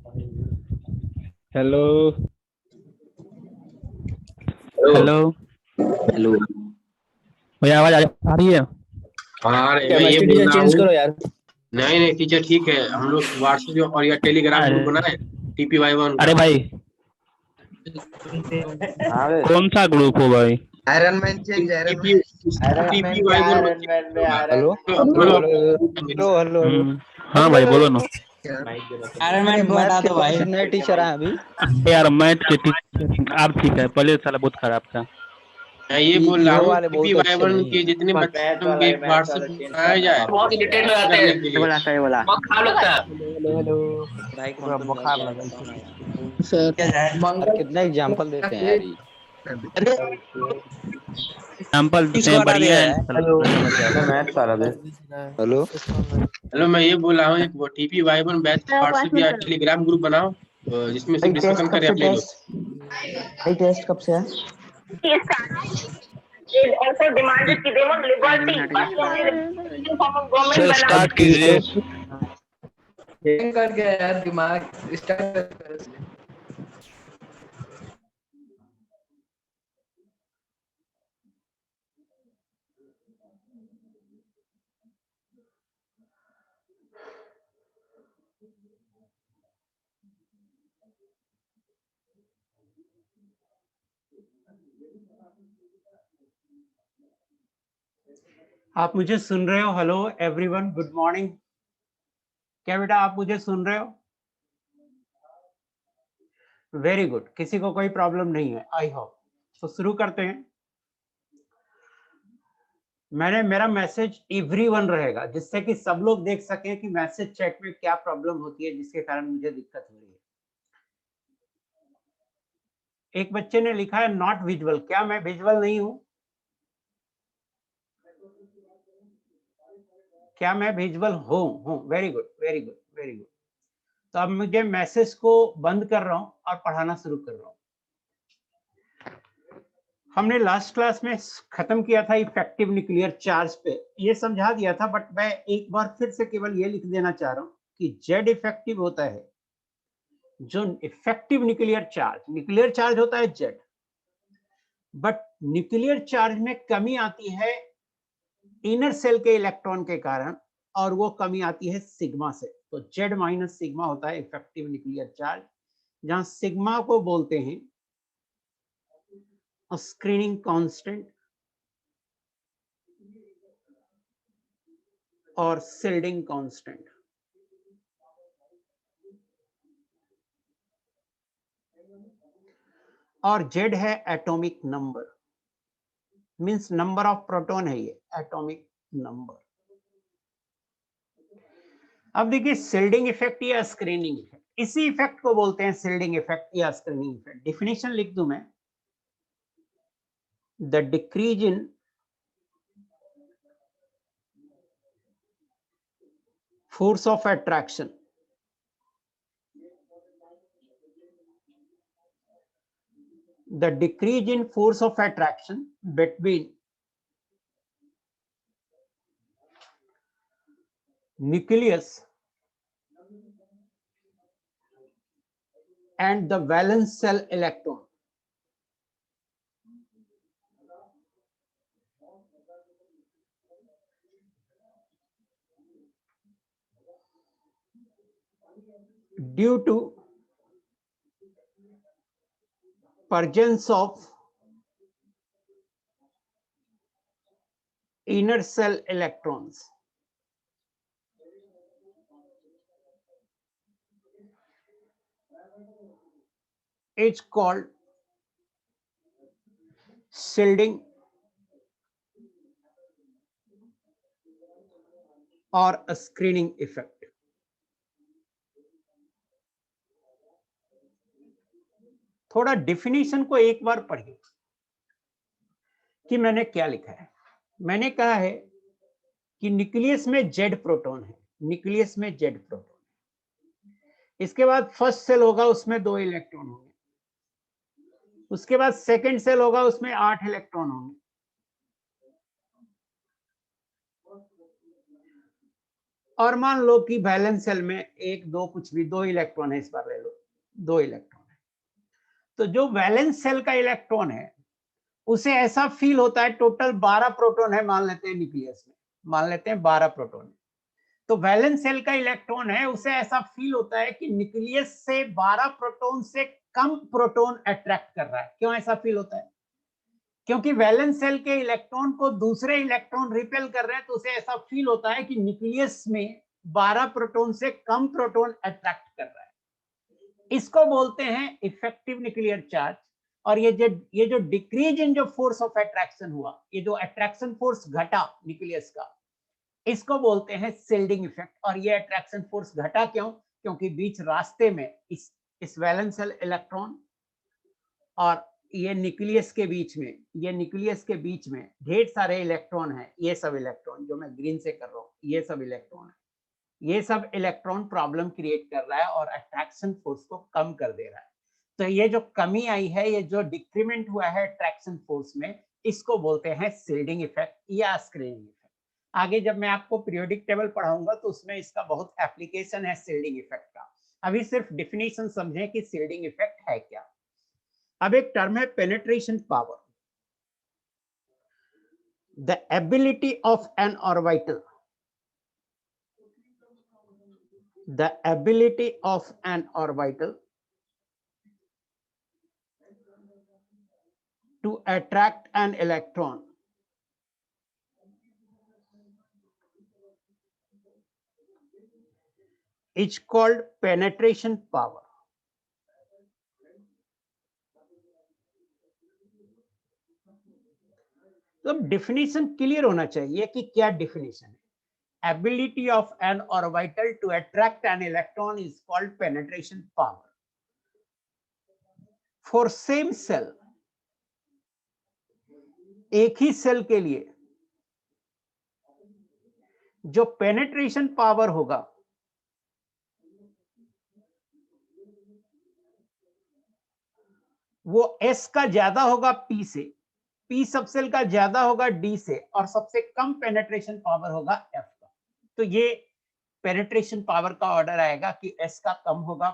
Hello hello hello hello. भैया आवाज आ रही है? हाँ रे, मैं ये केमिस्ट्री बोल टीचर रहा चेंज हूँ। करो यार। नहीं नहीं टीचर ठीक है, हम लोग व्हाट्सएप और या टेलीग्राम ग्रुप अरे बनाए TPY1 अरे का। भाई, हाँ बे। कौन सा ग्रुप हो भाई? Iron man change iron TP man. Iron man क्या TPY1 आयरन बच्चे मैन में होगा। Iron hello hello hello hello hello hello हाँ भाई बोलो ना। आयरन मैन को हटा दो भाई। नए टीचर आए अभी। यार मैथ के टीचर आप ठीक है, पहले साला बहुत खराब था। मैं ये बोल रहा वो हूँ वाले बहुत अच्छे TPY1 नहीं के है। जितने बच्चे मैथ होंगे वाला मैथ व्हाट्सएप वाला ग्रुप चेंज बनाया करना जाए बाबू। बहुत इरिटेट हो बात जाते करने हैं। के ये लिए। वाला सही वाला। बहुत खराब लगता है। Hello hello. भाई पूरा कौन बुखार गया लगा बताओ ना यार। सर क्या जाए और कितना एग्जांपल देते हैं यार ये। अरे एग्जाम्पल देते किसको हैं, हटा बढ़िया दिया है। है। हेलो मैथ वाला बे। हेलो हेलो, मैं ये बोल रहा हूँ एक TPY1 बैच व्हाट्सएप या टेलीग्राम ग्रुप बनाओ, जिसमें सिर्फ भाई डिस्कशन टेस्ट कब करें से अपने लोग। भाई टेस्ट कब से है? It also demanded कि they want liberty, but only the form of government sir बना। स्टार्ट कीजिए। हैंग कर गया यार दिमाग स्टार्ट कर। आप मुझे सुन रहे हो? Hello everyone, good morning. क्या बेटा आप मुझे सुन रहे हो? वेरी गुड, किसी को कोई प्रॉब्लम नहीं है आई होप। तो शुरू करते हैं। मेरा मैसेज एवरीवन रहेगा, जिससे कि सब लोग देख सकें कि मैसेज चैट में क्या प्रॉब्लम होती है जिसके कारण मुझे दिक्कत हो रही है। एक बच्चे ने लिखा है नॉट विजुअल। क्या मैं विजुअल नहीं हूं? क्या मैं विजुअल हूं? Very good very good very good. तो अब मुझे मैसेज को बंद कर रहा हूं और पढ़ाना शुरू कर रहा हूं। हमने लास्ट क्लास में खत्म किया था इफेक्टिव न्यूक्लियर चार्ज पे, ये समझा दिया था, बट मैं एक बार फिर से केवल ये लिख देना चाह रहा हूं कि जेड इफेक्टिव होता है जो इफेक्टिव न्यूक्लियर चार्ज होता है जेड, बट न्यूक्लियर चार्ज में कमी आती है इनर सेल के इलेक्ट्रॉन के कारण, और वो कमी आती है सिग्मा से। तो जेड माइनस सिग्मा होता है इफेक्टिव न्यूक्लियर चार्ज, जहां सिग्मा को बोलते हैं स्क्रीनिंग कांस्टेंट और शिल्डिंग कांस्टेंट। और जेड है atomic number, means number of proton है ये, एटॉमिक नंबर। अब देखिए शिल्डिंग इफेक्ट या स्क्रीनिंग इफेक्ट, इसी इफेक्ट को बोलते हैं शिल्डिंग इफेक्ट या स्क्रीनिंग इफेक्ट। डिफिनेशन लिख दूं मैं, the decrease in force of attraction the decrease in force of attraction between nucleus and the valence shell electron due to presence of inner shell electrons is called shielding or a screening effect। थोड़ा definition को एक बार पढ़िए कि मैंने क्या लिखा है। मैंने कहा है कि न्यूक्लियस में जेड प्रोटॉन है, न्यूक्लियस में जेड प्रोटॉन, इसके बाद फर्स्ट सेल होगा उसमें 2 इलेक्ट्रॉन होंगे, उसके बाद सेकंड सेल होगा उसमें 8 इलेक्ट्रॉन होंगे, और मान लो कि वैलेंस शेल में एक दो कुछ भी 2 इलेक्ट्रॉन है, इस बार ले लो 2 इलेक्ट्रॉन है, तो जो वैलेंस शेल का इलेक्ट्रॉन है उसे ऐसा फील होता है, टोटल 12 प्रोटॉन है मान लेते हैं न्यूक्लियस में, मान लेते हैं 12 प्रोटॉन है, तो वैलेंस शेल का इलेक्ट्रॉन है उसे ऐसा फील होता है कि न्यूक्लियस से 12 प्रोटॉन से कम प्रोटॉन अट्रैक्ट कर रहा है। क्यों ऐसा फील होता है? क्योंकि वैलेंस शेल के इलेक्ट्रॉन को दूसरे इलेक्ट्रॉन रिपेल कर रहे हैं, तो उसे ऐसा फील होता है कि न्यूक्लियस में 12 प्रोटॉन से कम प्रोटॉन अट्रैक्ट कर रहा है। इसको बोलते हैं इफेक्टिव न्यूक्लियर चार्ज। और ये जो डिक्रीज इन जो फोर्स ऑफ अट्रैक्शन हुआ, ये जो अट्रैक्शन फोर्स घटा न्यूक्लियस का, इसको बोलते हैं शिल्डिंग इफेक्ट। और ये अट्रैक्शन फोर्स घटा क्यों? क्योंकि बीच रास्ते में इस वैलेंस शेल इलेक्ट्रॉन और ये न्यूक्लियस के बीच में, ये न्यूक्लियस के बीच में ढेर सारे इलेक्ट्रॉन हैं। ये सब इलेक्ट्रॉन जो मैं ग्रीन से कर रहा हूँ, ये सब इलेक्ट्रॉन है, ये सब इलेक्ट्रॉन प्रॉब्लम क्रिएट कर रहा है और अट्रैक्शन फोर्स को कम कर दे रहा है। तो ये जो कमी आई है, ये जो डिक्रीमेंट हुआ है अट्रैक्शन फोर्स में, इसको बोलते हैं शिल्डिंग इफेक्ट या स्क्रीनिंग इफेक्ट। आगे जब मैं आपको पीरियोडिक टेबल पढ़ाऊंगा तो उसमें इसका बहुत एप्लीकेशन है शिल्डिंग इफेक्ट का। अभी सिर्फ डिफिनेशन समझें कि शिल्डिंग इफेक्ट है क्या। अब एक टर्म है penetration power. The ability of an orbital, the ability of an orbital to attract an electron is called penetration power. तो डिफिनेशन क्लियर होना चाहिए कि क्या डिफिनेशन है। Ability of an orbital to attract an electron is called penetration power. For same cell, एक ही cell के लिए जो पेनिट्रेशन पावर होगा वो S का ज्यादा होगा P से, P सब सेल का ज्यादा होगा D से, और सबसे कम पेनिट्रेशन पावर होगा F का। तो ये पेनिट्रेशन पावर का ऑर्डर आएगा कि S का कम होगा,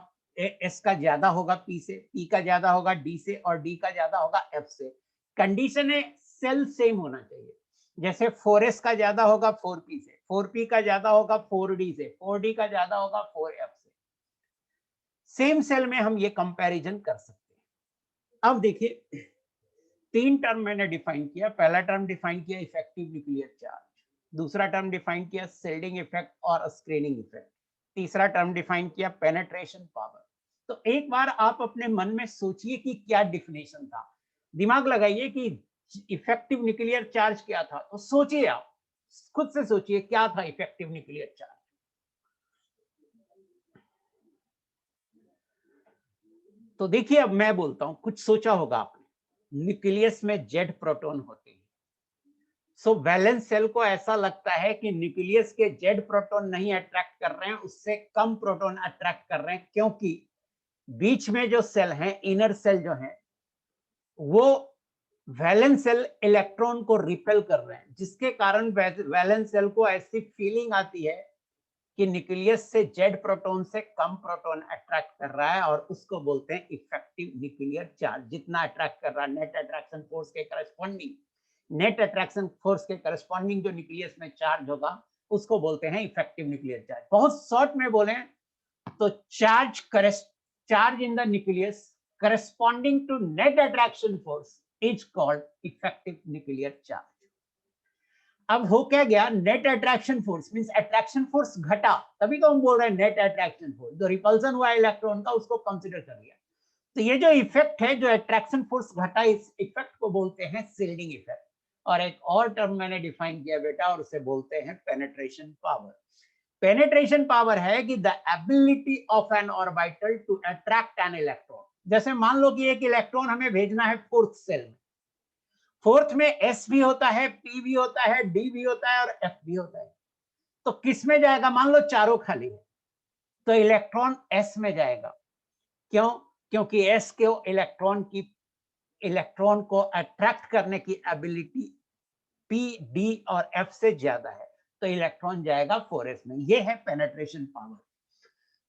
S का ज्यादा होगा P से, P का ज्यादा होगा D से, और D का ज्यादा होगा F से। कंडीशन है सेल सेम होना चाहिए। जैसे 4S का ज्यादा होगा 4P से, 4P का ज्यादा होगा 4D से, 4D का ज्यादा होगा 4F से। सेम सेल में हम ये कंपैरिजन कर सकते हैं। अब देखिए 3 टर्म मैंने डिफाइन किया। पहला टर्म डिफाइन किया इफेक्टिव न्यूक्लियर चार्ज, दूसरा टर्म डिफाइन किया शिल्डिंग इफेक्ट और स्क्रीनिंग इफेक्ट, तीसरा टर्म डिफाइन किया पेनिट्रेशन पावर। तो एक बार आप अपने मन में सोचिए कि क्या डिफिनेशन था, दिमाग लगाइए कि इफेक्टिव न्यूक्लियर चार्ज क्या था। तो सोचिए, आप खुद से सोचिए क्या था इफेक्टिव न्यूक्लियर चार्ज। तो देखिए अब मैं बोलता हूं, कुछ सोचा होगा आपने, न्यूक्लियस में जेड प्रोटॉन होते हैं। सो वैलेंस शेल को ऐसा लगता है कि न्यूक्लियस के जेड प्रोटॉन नहीं अट्रैक्ट कर रहे हैं, उससे कम प्रोटॉन अट्रैक्ट कर रहे हैं, क्योंकि बीच में जो सेल हैं, इनर सेल जो है, वो वैलेंस शेल इलेक्ट्रॉन को रिपेल कर रहे हैं, जिसके कारण वैलेंस शेल को ऐसी फीलिंग आती है कि न्यूक्लियस से जेड प्रोटॉन से कम प्रोटॉन अट्रैक्ट कर रहा है, और उसको बोलते हैं इफेक्टिव न्यूक्लियर चार्ज। जितना अट्रैक्ट कर रहा है नेट अट्रैक्शन फोर्स के करस्पॉन्डिंग, नेट अट्रैक्शन फोर्स के करस्पॉन्डिंग जो न्यूक्लियस में चार्ज होगा, उसको बोलते हैं इफेक्टिव न्यूक्लियर चार्ज। बहुत शॉर्ट में बोले तो charge in the nucleus corresponding to net attraction force is called effective nuclear charge. अब हो क्या गया, net attraction force means attraction force घटा, तभी तो हम बोल रहे हैं नेट अट्रैक्शन फोर्स। जो रिपल्सन हुआ इलेक्ट्रॉन का उसको कंसीडर कर लिया। तो ये जो इफेक्ट है, जो अट्रैक्शन फोर्स घटा, इस इफेक्ट को बोलते हैं शिल्डिंग इफेक्ट। और एक और टर्म मैंने डिफाइन किया बेटा, और उसे बोलते हैं पेनिट्रेशन पावर। पेनिट्रेशन पावर है कि the ability of an orbital to attract an electron. जैसे मान लो कि एक इलेक्ट्रॉन हमें भेजना है फोर्थ सेल में, फोर्थ में S भी होता है, P भी होता है, D भी होता है और F भी होता है। तो किस में जाएगा? मान लो चारों खाली है, तो इलेक्ट्रॉन S में जाएगा। क्यों? क्योंकि S के इलेक्ट्रॉन को अट्रैक्ट करने की एबिलिटी P, D और F से ज्यादा है। तो इलेक्ट्रॉन जाएगा 4s में। ये है पेनिट्रेशन पावर।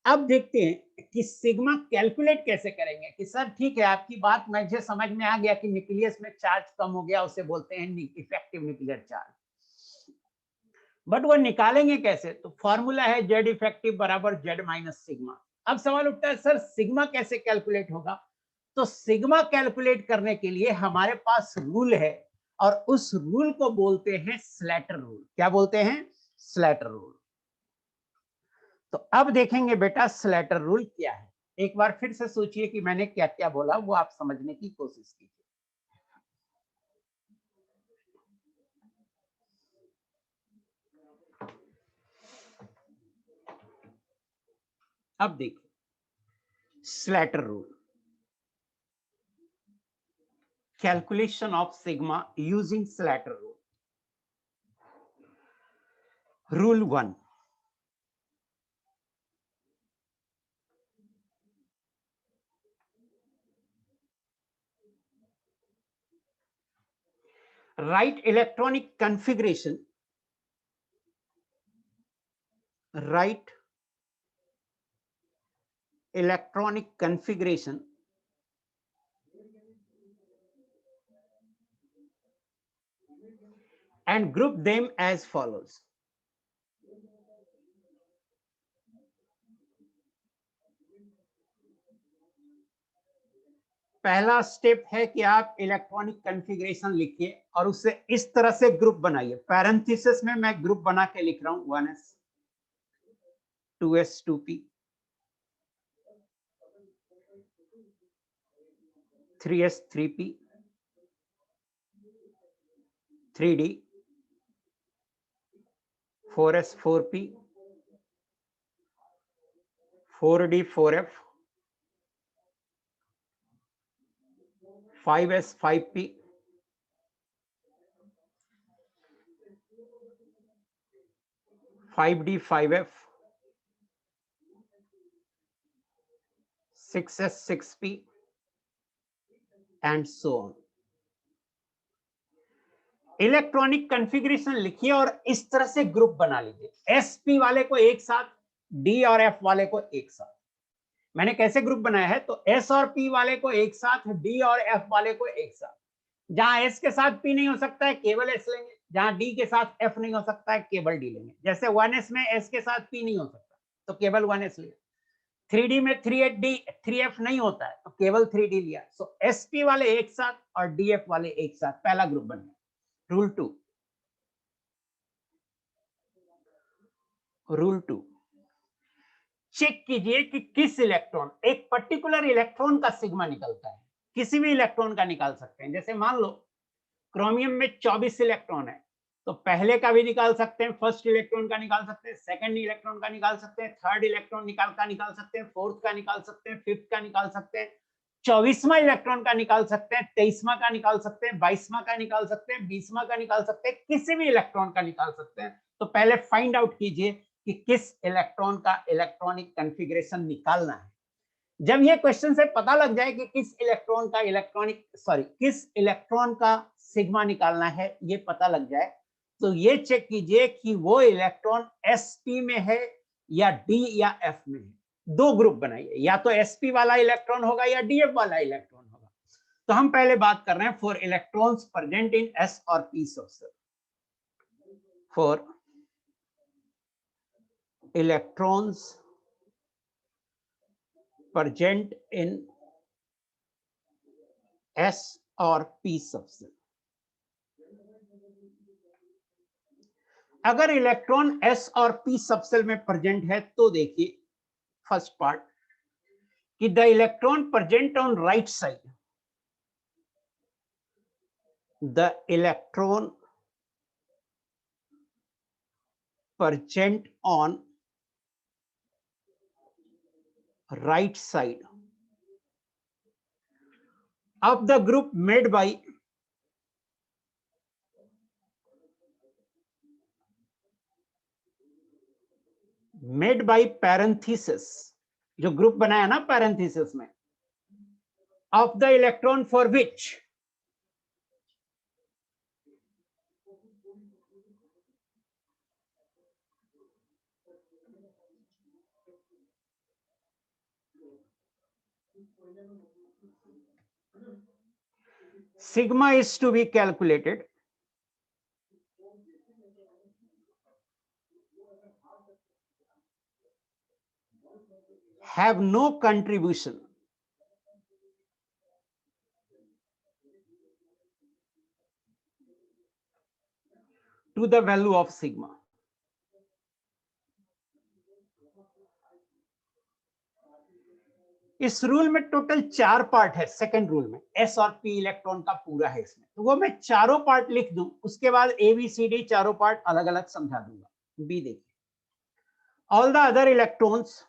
अब देखते हैं कि सिग्मा कैलकुलेट कैसे करेंगे। कि सर ठीक है, आपकी बात मुझे समझ में आ गया कि न्यूक्लियस में चार्ज कम हो गया, उसे बोलते हैं इफेक्टिव न्यूक्लियर चार्ज, बट वो निकालेंगे कैसे? तो फॉर्मूला है जेड इफेक्टिव बराबर जेड माइनस सिग्मा। अब सवाल उठता है सर सिग्मा कैसे कैलकुलेट होगा? तो सिग्मा कैलकुलेट करने के लिए हमारे पास रूल है, और उस रूल को बोलते हैं स्लैटर रूल। क्या बोलते हैं? Slater rule. तो अब देखेंगे बेटा स्लैटर रूल क्या है। एक बार फिर से सोचिए कि मैंने क्या क्या बोला, वो आप समझने की कोशिश कीजिए। अब देखिए Slater rule, calculation of sigma using Slater rule. Rule 1. Write electronic configuration. Write electronic configuration and group them as follows. पहला स्टेप है कि आप इलेक्ट्रॉनिक कॉन्फ़िगरेशन लिखिए और उसे इस तरह से ग्रुप बनाइए। पैरेंथेसिस में मैं ग्रुप बना के लिख रहा हूं 1s 2s 2p 3s 3p 3d 4s 4p 4d 4f 5s 5p 5d 5f 6s 6p and so on. Electronic configuration लिखिए और इस तरह से ग्रुप बना लीजिए। एसपी वाले को एक साथ, डी और एफ वाले को एक साथ। मैंने कैसे ग्रुप बनाया है? तो एस और पी वाले को एक साथ, डी और एफ वाले को एक साथ। जहां एस के साथ पी नहीं हो सकता है केवल एस लेंगे, जहां डी के साथ एफ नहीं हो सकता है केवल डी लेंगे। जैसे 1s में एस के साथ पी नहीं हो सकता तो केवल 1s लिया। 3d में 3f नहीं होता है तो केवल 3d लिया। सो एसपी वाले एक साथ और डीएफ वाले एक साथ, पहला ग्रुप बन गया। रूल 2, रूल 2, चेक कीजिए कि किस इलेक्ट्रॉन, एक पर्टिकुलर इलेक्ट्रॉन का सिग्मा निकलता है। किसी भी इलेक्ट्रॉन का निकाल सकते हैं। जैसे मान लो क्रोमियम में 24 इलेक्ट्रॉन है तो पहले का भी निकाल सकते हैं, फर्स्ट इलेक्ट्रॉन का निकाल सकते हैं, सेकंड इलेक्ट्रॉन का निकाल सकते हैं, थर्ड इलेक्ट्रॉन निकाल सकते हैं, फोर्थ का निकाल सकते हैं, फिफ्थ का निकाल सकते हैं, 24वां इलेक्ट्रॉन का निकाल सकते हैं, 23वां का निकाल सकते हैं, 22वां का निकाल सकते हैं, 20वां का निकाल सकते हैं, किसी भी इलेक्ट्रॉन का निकाल सकते हैं। तो पहले फाइंड आउट कीजिए कि किस इलेक्ट्रॉन का इलेक्ट्रॉनिक कॉन्फ़िगरेशन निकालना है। जब ये क्वेश्चन से पता लग जाए कि किस इलेक्ट्रॉन का सिग्मा निकालना है, ये पता लग जाए, तो ये चेक कीजिए कि वो इलेक्ट्रॉन sp में है या d या f में है। दो ग्रुप बनाइए, या तो sp वाला इलेक्ट्रॉन होगा या df वाला इलेक्ट्रॉन होगा। तो हम पहले बात कर रहे हैं for electrons present in s और p subshell. For electrons present in S और P सबसेल। अगर इलेक्ट्रॉन S और P सबसेल में प्रेजेंट है तो देखिए फर्स्ट पार्ट कि the electron present on right side, the electron present on right side of the group made by parenthesis, जो group बनाया ना पैरेंथेसिस में, of the electron for which Sigma is to be calculated. Have no contribution to the value of sigma. इस rule में total 4 part है। Second rule में S और P electron का पूरा है इसमें, तो वो मैं चारों पार्ट लिख दूं, उसके बाद ए बी सी डी चारों पार्ट अलग अलग समझा दूंगा। बी देखिए, all the other electrons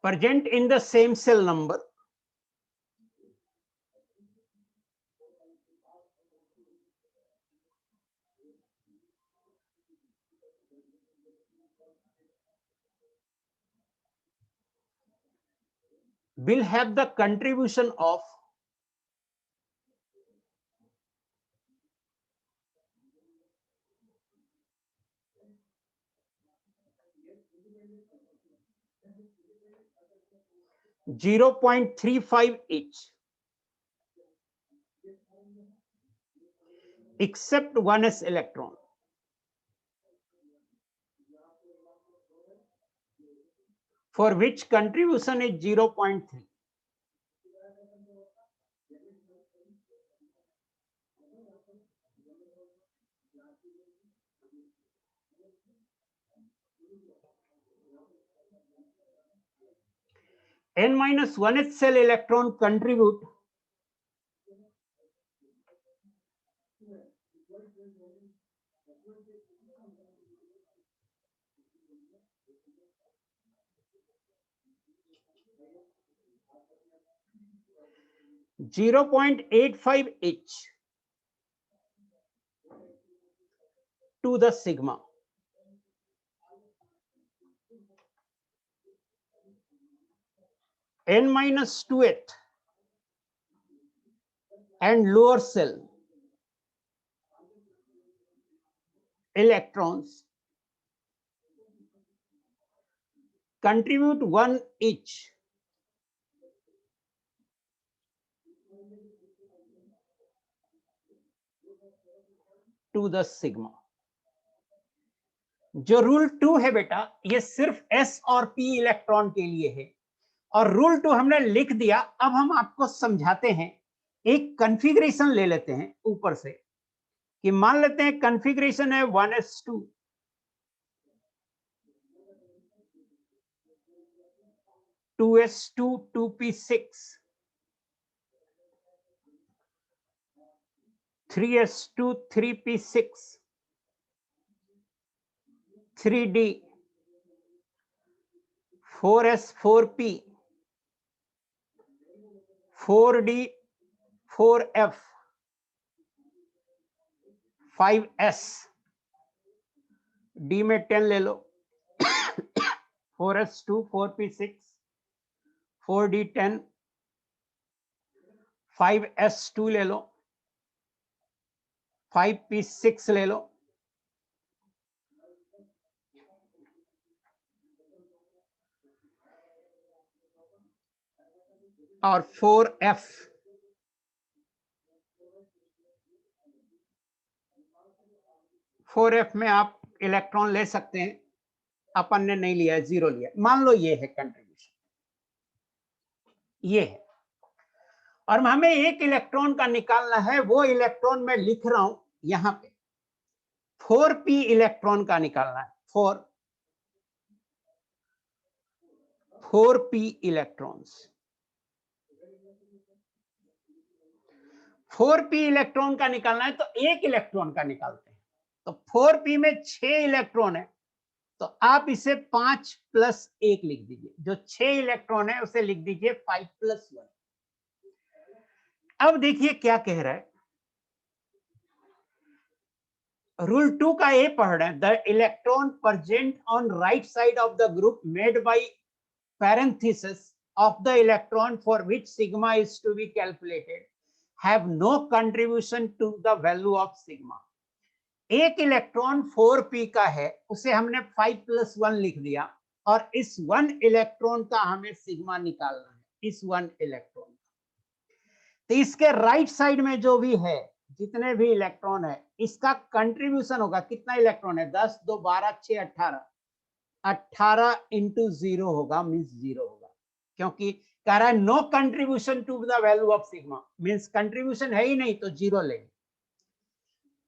present in the same cell number will have the contribution of .35 each, except 1s electron, for which contribution is 0.3. n-1th cell electron contribute .85 each to the sigma. n-2th and lower cell electrons contribute 1 each to the sigma. जो rule 2 है बेटा, ये सिर्फ s और p electron के लिए है, और रूल 2 हमने लिख दिया। अब हम आपको समझाते हैं, एक कॉन्फ़िगरेशन ले लेते हैं ऊपर से, कि मान लेते हैं कॉन्फ़िगरेशन है 1s2 2s2 2p6 3s2 3p6 3d 4s 4p 4d 4f 5s d में 10 ले लो 4s2 4p6 4d 10 5s2 ले लो 5p6 ले लो और 4f 4f में आप इलेक्ट्रॉन ले सकते हैं, अपन ने नहीं लिया है, 0 लिया। मान लो ये है कंट्रीब्यूशन, ये है, और हमें एक इलेक्ट्रॉन का निकालना है। वो इलेक्ट्रॉन मैं लिख रहा हूं यहां पे, 4p इलेक्ट्रॉन का निकालना है। 4p इलेक्ट्रॉन्स, 4p इलेक्ट्रॉन का निकालना है, तो एक इलेक्ट्रॉन का निकालते हैं। तो 4p में 6 इलेक्ट्रॉन है, तो आप इसे 5 + 1 लिख दीजिए। जो 6 इलेक्ट्रॉन है उसे लिख दीजिए 5 + 1। अब देखिए क्या कह रहा है, रूल 2 का ए पढ़ रहे हैं। The electron present on right side of the group made bye parenthesis of the electron for which sigma is to be calculated have no contribution to the value of sigma. एक electron 4p का है, उसे हमने 5+1 लिख दिया, और इस 1 electron का हमें सिग्मा निकालना है, इस 1 इलेक्ट्रॉन का। तो इसके राइट साइड में जो भी है, जितने भी इलेक्ट्रॉन है, इसका कंट्रीब्यूशन होगा, कितना इलेक्ट्रॉन है, 10 2 12 6 18, 18 इंटू 0 होगा, मीन्स 0 होगा, क्योंकि कह रहा है no contribution to the value of sigma, means contribution है ही नहीं तो 0 लेंगे।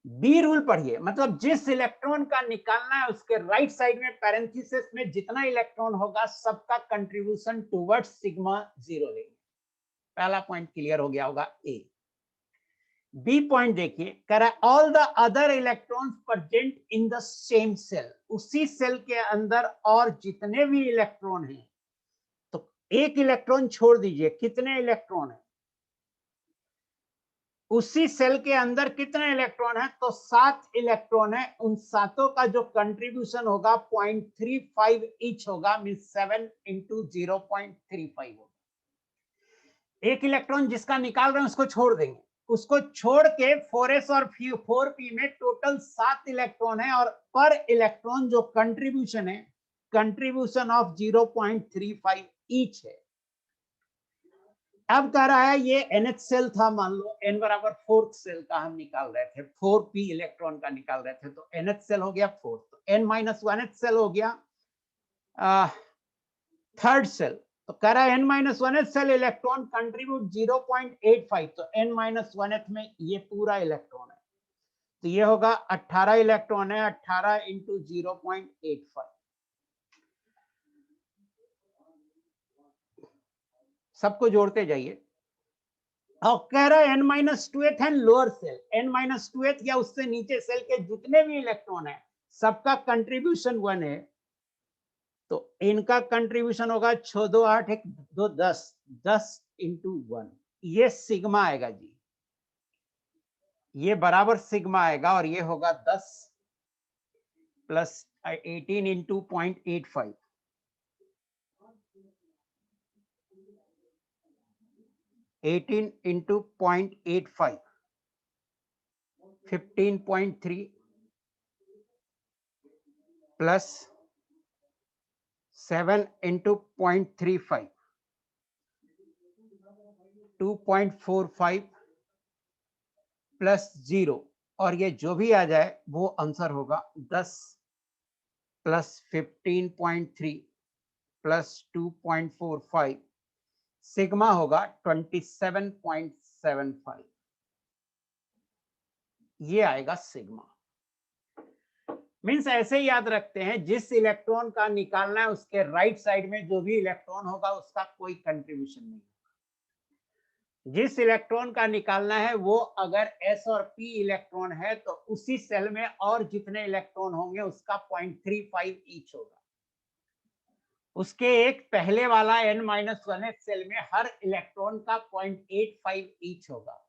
बी रूल पढ़िए, मतलब जिस इलेक्ट्रॉन का निकालना है उसके राइट साइड में पैरेंथेसिस में जितना इलेक्ट्रॉन होगा सबका कंट्रीब्यूशन टुवर्ड्स सिग्मा 0 लेंगे। पहला पॉइंट क्लियर हो गया होगा। ए बी पॉइंट देखिए, कह रहा है all the other electrons present in the same shell, उसी सेल के अंदर और जितने भी इलेक्ट्रॉन हैं, तो एक इलेक्ट्रॉन छोड़ दीजिए, कितने इलेक्ट्रॉन है उसी सेल के अंदर, कितने इलेक्ट्रॉन है, तो 7 इलेक्ट्रॉन है। उन सातों का जो कंट्रीब्यूशन होगा 0.35 ईच होगा, मीन 7 इंटू 0.35 होगा। एक इलेक्ट्रॉन जिसका निकाल रहे हैं उसको छोड़ देंगे, उसको छोड़ के 4s और 4p में टोटल 7 इलेक्ट्रॉन है, और पर इलेक्ट्रॉन जो कंट्रीब्यूशन है, कंट्रीब्यूशन ऑफ 0.35 ईच है। अब कह रहा है ये NH सेल था, मान लो n बराबर 4th सेल का हम निकाल रहे थे, 4p इलेक्ट्रॉन का निकाल रहे थे, तो NH सेल हो गया 4, तो n-1h सेल हो गया 3rd सेल। तो कह रहा है n-1h सेल इलेक्ट्रॉन कंट्रीब्यूट 0.85, तो n-1h में ये पूरा इलेक्ट्रॉन है, तो ये होगा 18 इलेक्ट्रॉन है, 18 इंटू 0.85, सबको जोड़ते जाइए। और कह रहा है n-2th है लोअर सेल, n-2th या उससे नीचे सेल के जितने भी इलेक्ट्रॉन है सबका कंट्रीब्यूशन 1 है, तो इनका कंट्रीब्यूशन होगा 6 2 8 1 2 10, 10 इंटू 1, ये सिग्मा आएगा जी, ये बराबर सिग्मा आएगा, और ये होगा 10 plus 18 into 0.85, 18 into 0.85, 15.3 plus 7 into 0.35, 2.45 plus 0, और ये जो भी आ जाए वो आंसर होगा 10 प्लस 15.3 प्लस 2.45, सिग्मा होगा 27.75, ये आएगा सिग्मा। मीन्स ऐसे याद रखते हैं, जिस इलेक्ट्रॉन का निकालना है उसके राइट साइड में जो भी इलेक्ट्रॉन होगा उसका कोई कंट्रीब्यूशन नहीं, जिस इलेक्ट्रॉन का निकालना है वो अगर s और p इलेक्ट्रॉन है तो उसी सेल में और जितने इलेक्ट्रॉन होंगे उसका 0.35 ईच होगा। उसके एक पहले वाला n-1th सेल में हर इलेक्ट्रॉन का 0.85 ईच होगा,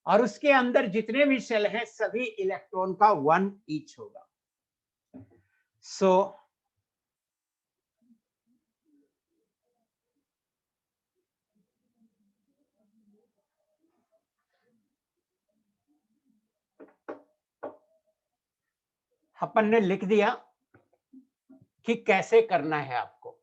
और उसके अंदर जितने भी सेल हैं सभी इलेक्ट्रॉन का 1 ईच होगा। सो अपन ने लिख दिया कि कैसे करना है आपको।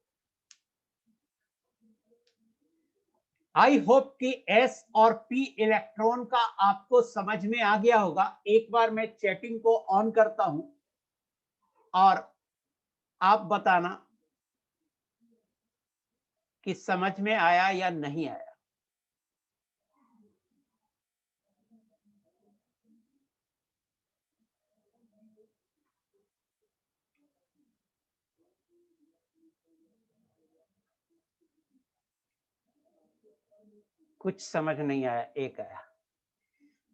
आई होप कि S और P इलेक्ट्रॉन का आपको समझ में आ गया होगा। एक बार मैं चैटिंग को ऑन करता हूं और आप बताना कि समझ में आया या नहीं आया। कुछ समझ नहीं आया, एक आया।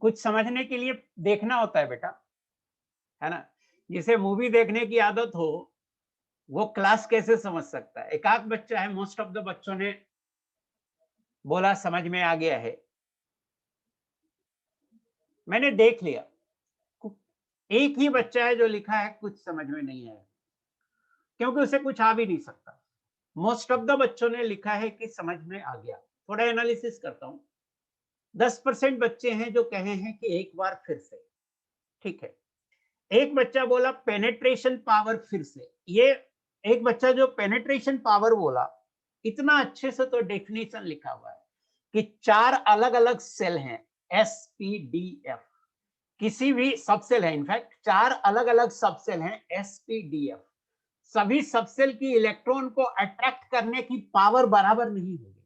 कुछ समझने के लिए देखना होता है बेटा, है ना। जिसे मूवी देखने की आदत हो वो क्लास कैसे समझ सकता है। एक आध बच्चा है, मोस्ट ऑफ द बच्चों ने बोला समझ में आ गया है। मैंने देख लिया, एक ही बच्चा है जो लिखा है कुछ समझ में नहीं आया, क्योंकि उसे कुछ आ भी नहीं सकता। मोस्ट ऑफ द बच्चों ने लिखा है कि समझ में आ गया। थोड़ा एनालिसिस करता हूं। 10% बच्चे हैं जो कहे हैं कि एक बार फिर से। ठीक है, एक बच्चा बोला पेनेट्रेशन पावर, फिर से ये एक बच्चा जो पेनेट्रेशन पावर बोला, इतना अच्छे से तो डेफिनेशन लिखा हुआ है कि 4 अलग अलग सेल हैं SPDF, किसी भी सबसेल है, इनफैक्ट 4 अलग अलग सबसेल हैं SPDF। सभी सबसेल की इलेक्ट्रॉन को अट्रैक्ट करने की पावर बराबर नहीं होगी,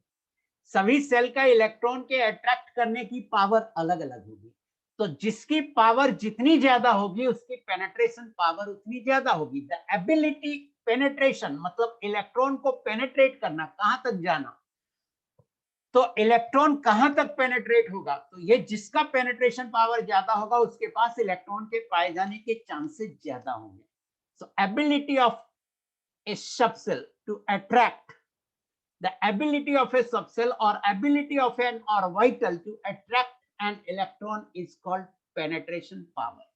सभी सेल का इलेक्ट्रॉन के अट्रैक्ट करने की पावर अलग अलग होगी। तो जिसकी पावर जितनी ज्यादा होगी उसकी पेनेट्रेशन पावर उतनी ज्यादा होगी। द एबिलिटी पेनेट्रेशन मतलब इलेक्ट्रॉन को पेनेट्रेट करना, कहां तक जाना, तो इलेक्ट्रॉन कहां तक पेनेट्रेट होगा, तो ये जिसका पेनेट्रेशन पावर ज्यादा होगा उसके पास इलेक्ट्रॉन के पाए जाने के चांसेस ज्यादा होंगे। So ability of a subshell to attract, the ability of a subcell or ability of an orbital to attract an electron is called penetration power।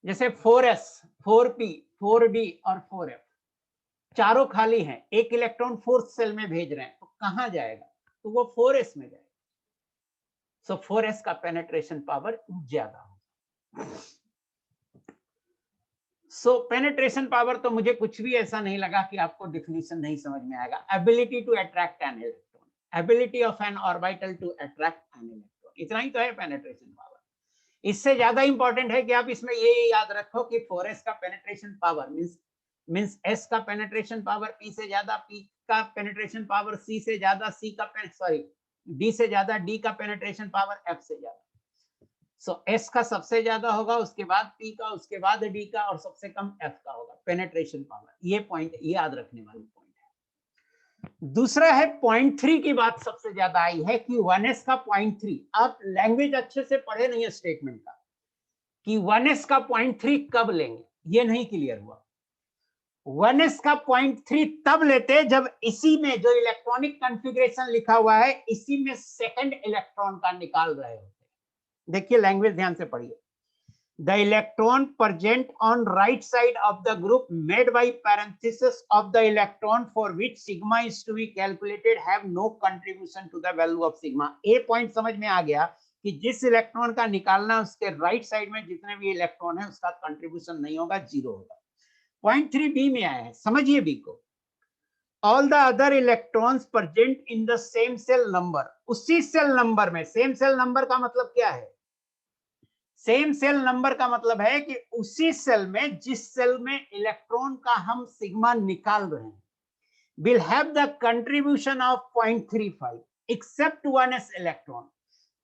जैसे 4s, 4p, 4d और 4f चारों खाली हैं, एक इलेक्ट्रॉन फोर्थ सेल में भेज रहे हैं, तो कहां जाएगा, तो वो 4s में जाएगा। सो 4s का पेनेट्रेशन पावर ज्यादा होगा। सो पेनेट्रेशन पावर तो मुझे कुछ भी ऐसा नहीं लगा कि आपको डिफिनीशन नहीं समझ में आएगा। Ability to attract an electron, ability of an orbital to attract an electron, इतना ही तो है पेनेट्रेशन पावर। इससे ज्यादा इंपॉर्टेंट है कि आप इसमें ये याद रखो कि 4s का पेनेट्रेशन पावर मींस s का पेनेट्रेशन पावर p से ज्यादा, p का पेनेट्रेशन पावर c से ज्यादा, d से ज्यादा, d का पेनेट्रेशन पावर f से ज्यादा। सो S का सबसे ज्यादा होगा, उसके बाद P का, उसके बाद D का और सबसे कम F का होगा पेनेट्रेशन पावर। ये पॉइंट याद रखने वाली पॉइंट है। दूसरा है 0.3 की बात सबसे ज्यादा आई है कि 1s का 0.3, आप लैंग्वेज अच्छे से पढ़े नहीं है स्टेटमेंट का, कि 1s का 0.3 कब लेंगे ये नहीं क्लियर हुआ। 1s का 0.3 तब लेते जब इसी में जो इलेक्ट्रॉनिक कॉन्फ़िगरेशन लिखा हुआ है इसी में सेकंड इलेक्ट्रॉन का निकाल रहे हो। देखिए लैंग्वेज ध्यान से पढ़िए। The electron present on right side of the group made by parenthesis of the electron for which sigma is to be calculated have no contribution to the value of sigma. ए point समझ में आ गया कि जिस electron का निकालना उसके right side में जितने भी इलेक्ट्रॉन है उसका कंट्रीब्यूशन नहीं होगा, जीरो होगा। 0.3 बी में आया है, समझिए बी को। All the other electrons present in the same cell number, उसी सेल नंबर में, सेम सेल नंबर का मतलब क्या है, सेम सेल नंबर का मतलब है कि उसी सेल में जिस सेल में इलेक्ट्रॉन का हम सिग्मा निकाल रहे हैं, will have the contribution of 0.35 except 1s electron.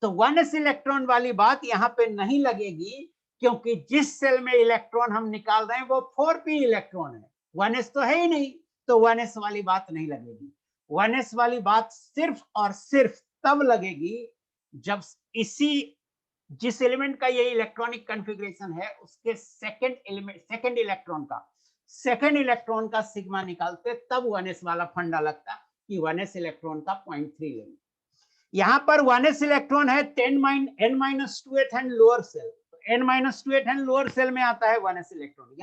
तो 1s इलेक्ट्रॉन वाली बात यहाँ पे नहीं लगेगी क्योंकि जिस सेल में इलेक्ट्रॉन हम निकाल रहे हैं वो 4p इलेक्ट्रॉन है, 1s तो है ही नहीं, तो 1s वाली बात नहीं लगेगी। 1s वाली बात सिर्फ और सिर्फ तब लगेगी जब इसी जिस एलिमेंट का ये इलेक्ट्रॉनिक कॉन्फ़िगरेशन है उसके सेकंड इलेक्ट्रॉन का सिग्मा निकालते, तब 1s वाला फंडा लगता कि 1s इलेक्ट्रॉन का 0.3 लेंगे। यहाँ पर 1s इलेक्ट्रॉन है n-2th and lower shell, n-2th and lower shell में आता है 1s इलेक्ट्रॉन।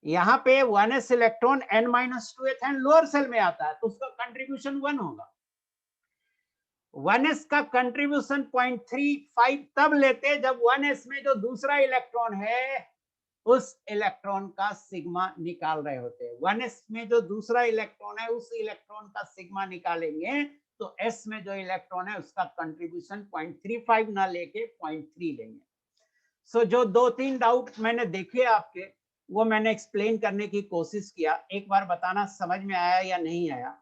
यहाँ पे 1s electron n-2th and lower shell में आता है तो उसका कंट्रीब्यूशन 1 होगा। 1s का कंट्रीब्यूशन 0.35 तब लेते जब 1s में जो दूसरा इलेक्ट्रॉन है उस इलेक्ट्रॉन का सिग्मा निकाल रहे होते। 1s में जो दूसरा इलेक्ट्रॉन है उस इलेक्ट्रॉन का सिग्मा निकालेंगे तो s में जो इलेक्ट्रॉन है उसका कंट्रीब्यूशन 0.35 ना लेके 0.3 लेंगे। सो जो 2-3 डाउट मैंने देखे आपके वो मैंने एक्सप्लेन करने की कोशिश किया, एक बार बताना समझ में आया या नहीं आया।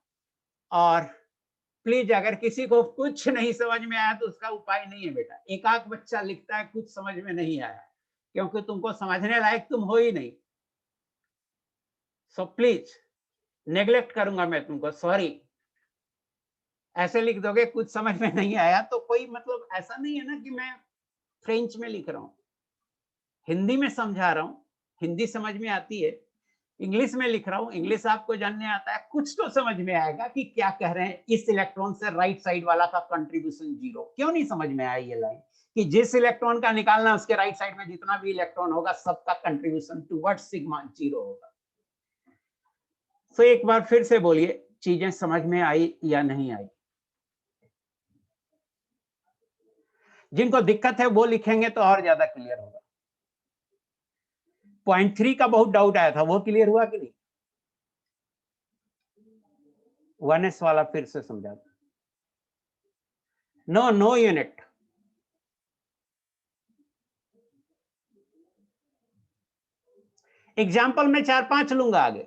और प्लीज अगर किसी को कुछ नहीं समझ में आया तो उसका उपाय नहीं है बेटा, एक आध बच्चा लिखता है कुछ समझ में नहीं आया क्योंकि तुमको समझने लायक तुम हो ही नहीं। सो प्लीज नेग्लेक्ट करूंगा मैं तुमको, सॉरी। ऐसे लिख दोगे कुछ समझ में नहीं आया तो कोई मतलब ऐसा नहीं है ना कि मैं फ्रेंच में लिख रहा हूं, हिंदी में समझा रहा हूं, हिंदी समझ में आती है, इंग्लिश में लिख रहा हूं, इंग्लिश आपको जानने आता है, कुछ तो समझ में आएगा कि क्या कह रहे हैं। इस इलेक्ट्रॉन से राइट साइड वाला का कंट्रीब्यूशन 0, क्यों नहीं समझ में आया ये लाइन कि जिस इलेक्ट्रॉन का निकालना उसके राइट साइड में जितना भी इलेक्ट्रॉन होगा सबका कंट्रीब्यूशन टुवर्ड्स सिग्मा 0 होगा। तो एक बार फिर से बोलिए चीजें समझ में आई या नहीं आई। जिनको दिक्कत है वो लिखेंगे तो और ज्यादा क्लियर होगा। 0.3 का बहुत डाउट आया था, वो क्लियर हुआ कि नहीं? 1s वाला फिर से समझा। No unit. एग्जाम्पल में 4-5 लूंगा आगे।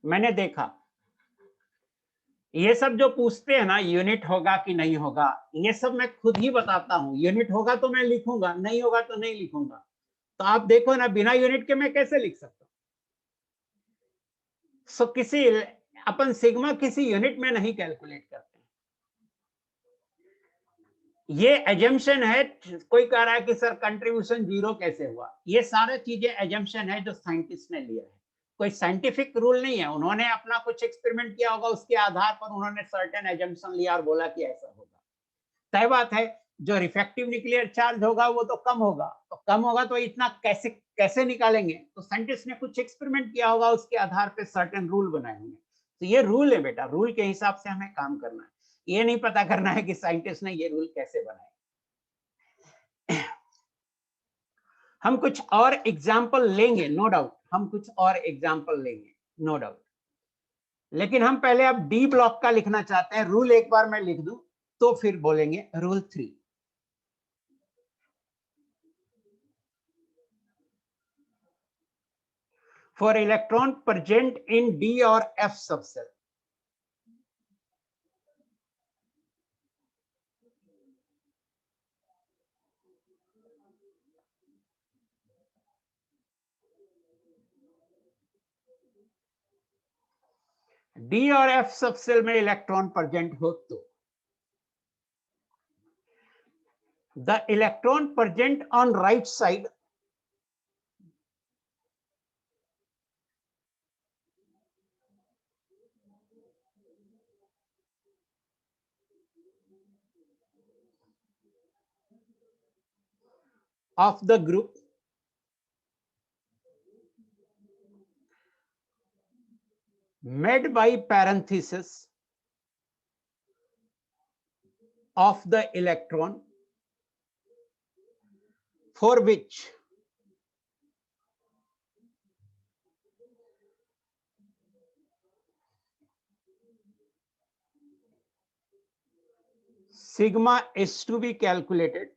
मैंने देखा ये सब जो पूछते हैं ना, यूनिट होगा कि नहीं होगा, ये सब मैं खुद ही बताता हूं। यूनिट होगा तो मैं लिखूंगा, नहीं होगा तो नहीं लिखूंगा। तो आप देखो ना, बिना यूनिट के मैं कैसे लिख सकता हूं? सो किसी अपन सिग्मा किसी यूनिट में नहीं कैलकुलेट करते। ये एजम्पशन है। कोई कह रहा है कि सर कंट्रीब्यूशन 0 कैसे हुआ? ये सारे चीजें एजम्पशन है जो साइंटिस्ट ने लिया है, कोई साइंटिफिक रूल नहीं है। उन्होंने अपना कुछ एक्सपेरिमेंट किया होगा, उसके आधार पर उन्होंने सर्टेन एजम्पशन लिया और बोला कि ऐसा होगा। तय बात है, जो रिफ्रैक्टिव न्यूक्लियर चार्ज होगा वो तो कम होगा, तो कम होगा तो इतना कैसे निकालेंगे? तो साइंटिस्ट ने कुछ एक्सपेरिमेंट किया होगा, उसके आधार पर सर्टेन रूल बनाए होंगे। तो ये रूल है बेटा, रूल के हिसाब से हमें काम करना है। ये नहीं पता करना है कि साइंटिस्ट ने ये रूल कैसे बनाए। हम कुछ और एग्जाम्पल लेंगे, नो डाउट, हम कुछ और एग्जाम्पल लेंगे, नो डाउट। लेकिन हम पहले अब डी ब्लॉक का लिखना चाहते हैं। रूल एक बार मैं लिख दूं तो फिर बोलेंगे rule 3। For electron present in D और एफ सबसेल, डी और एफ सबसेल में इलेक्ट्रॉन प्रेजेंट हो तो the electron present on right side of the group made by parenthesis of the electron for which sigma is to be calculated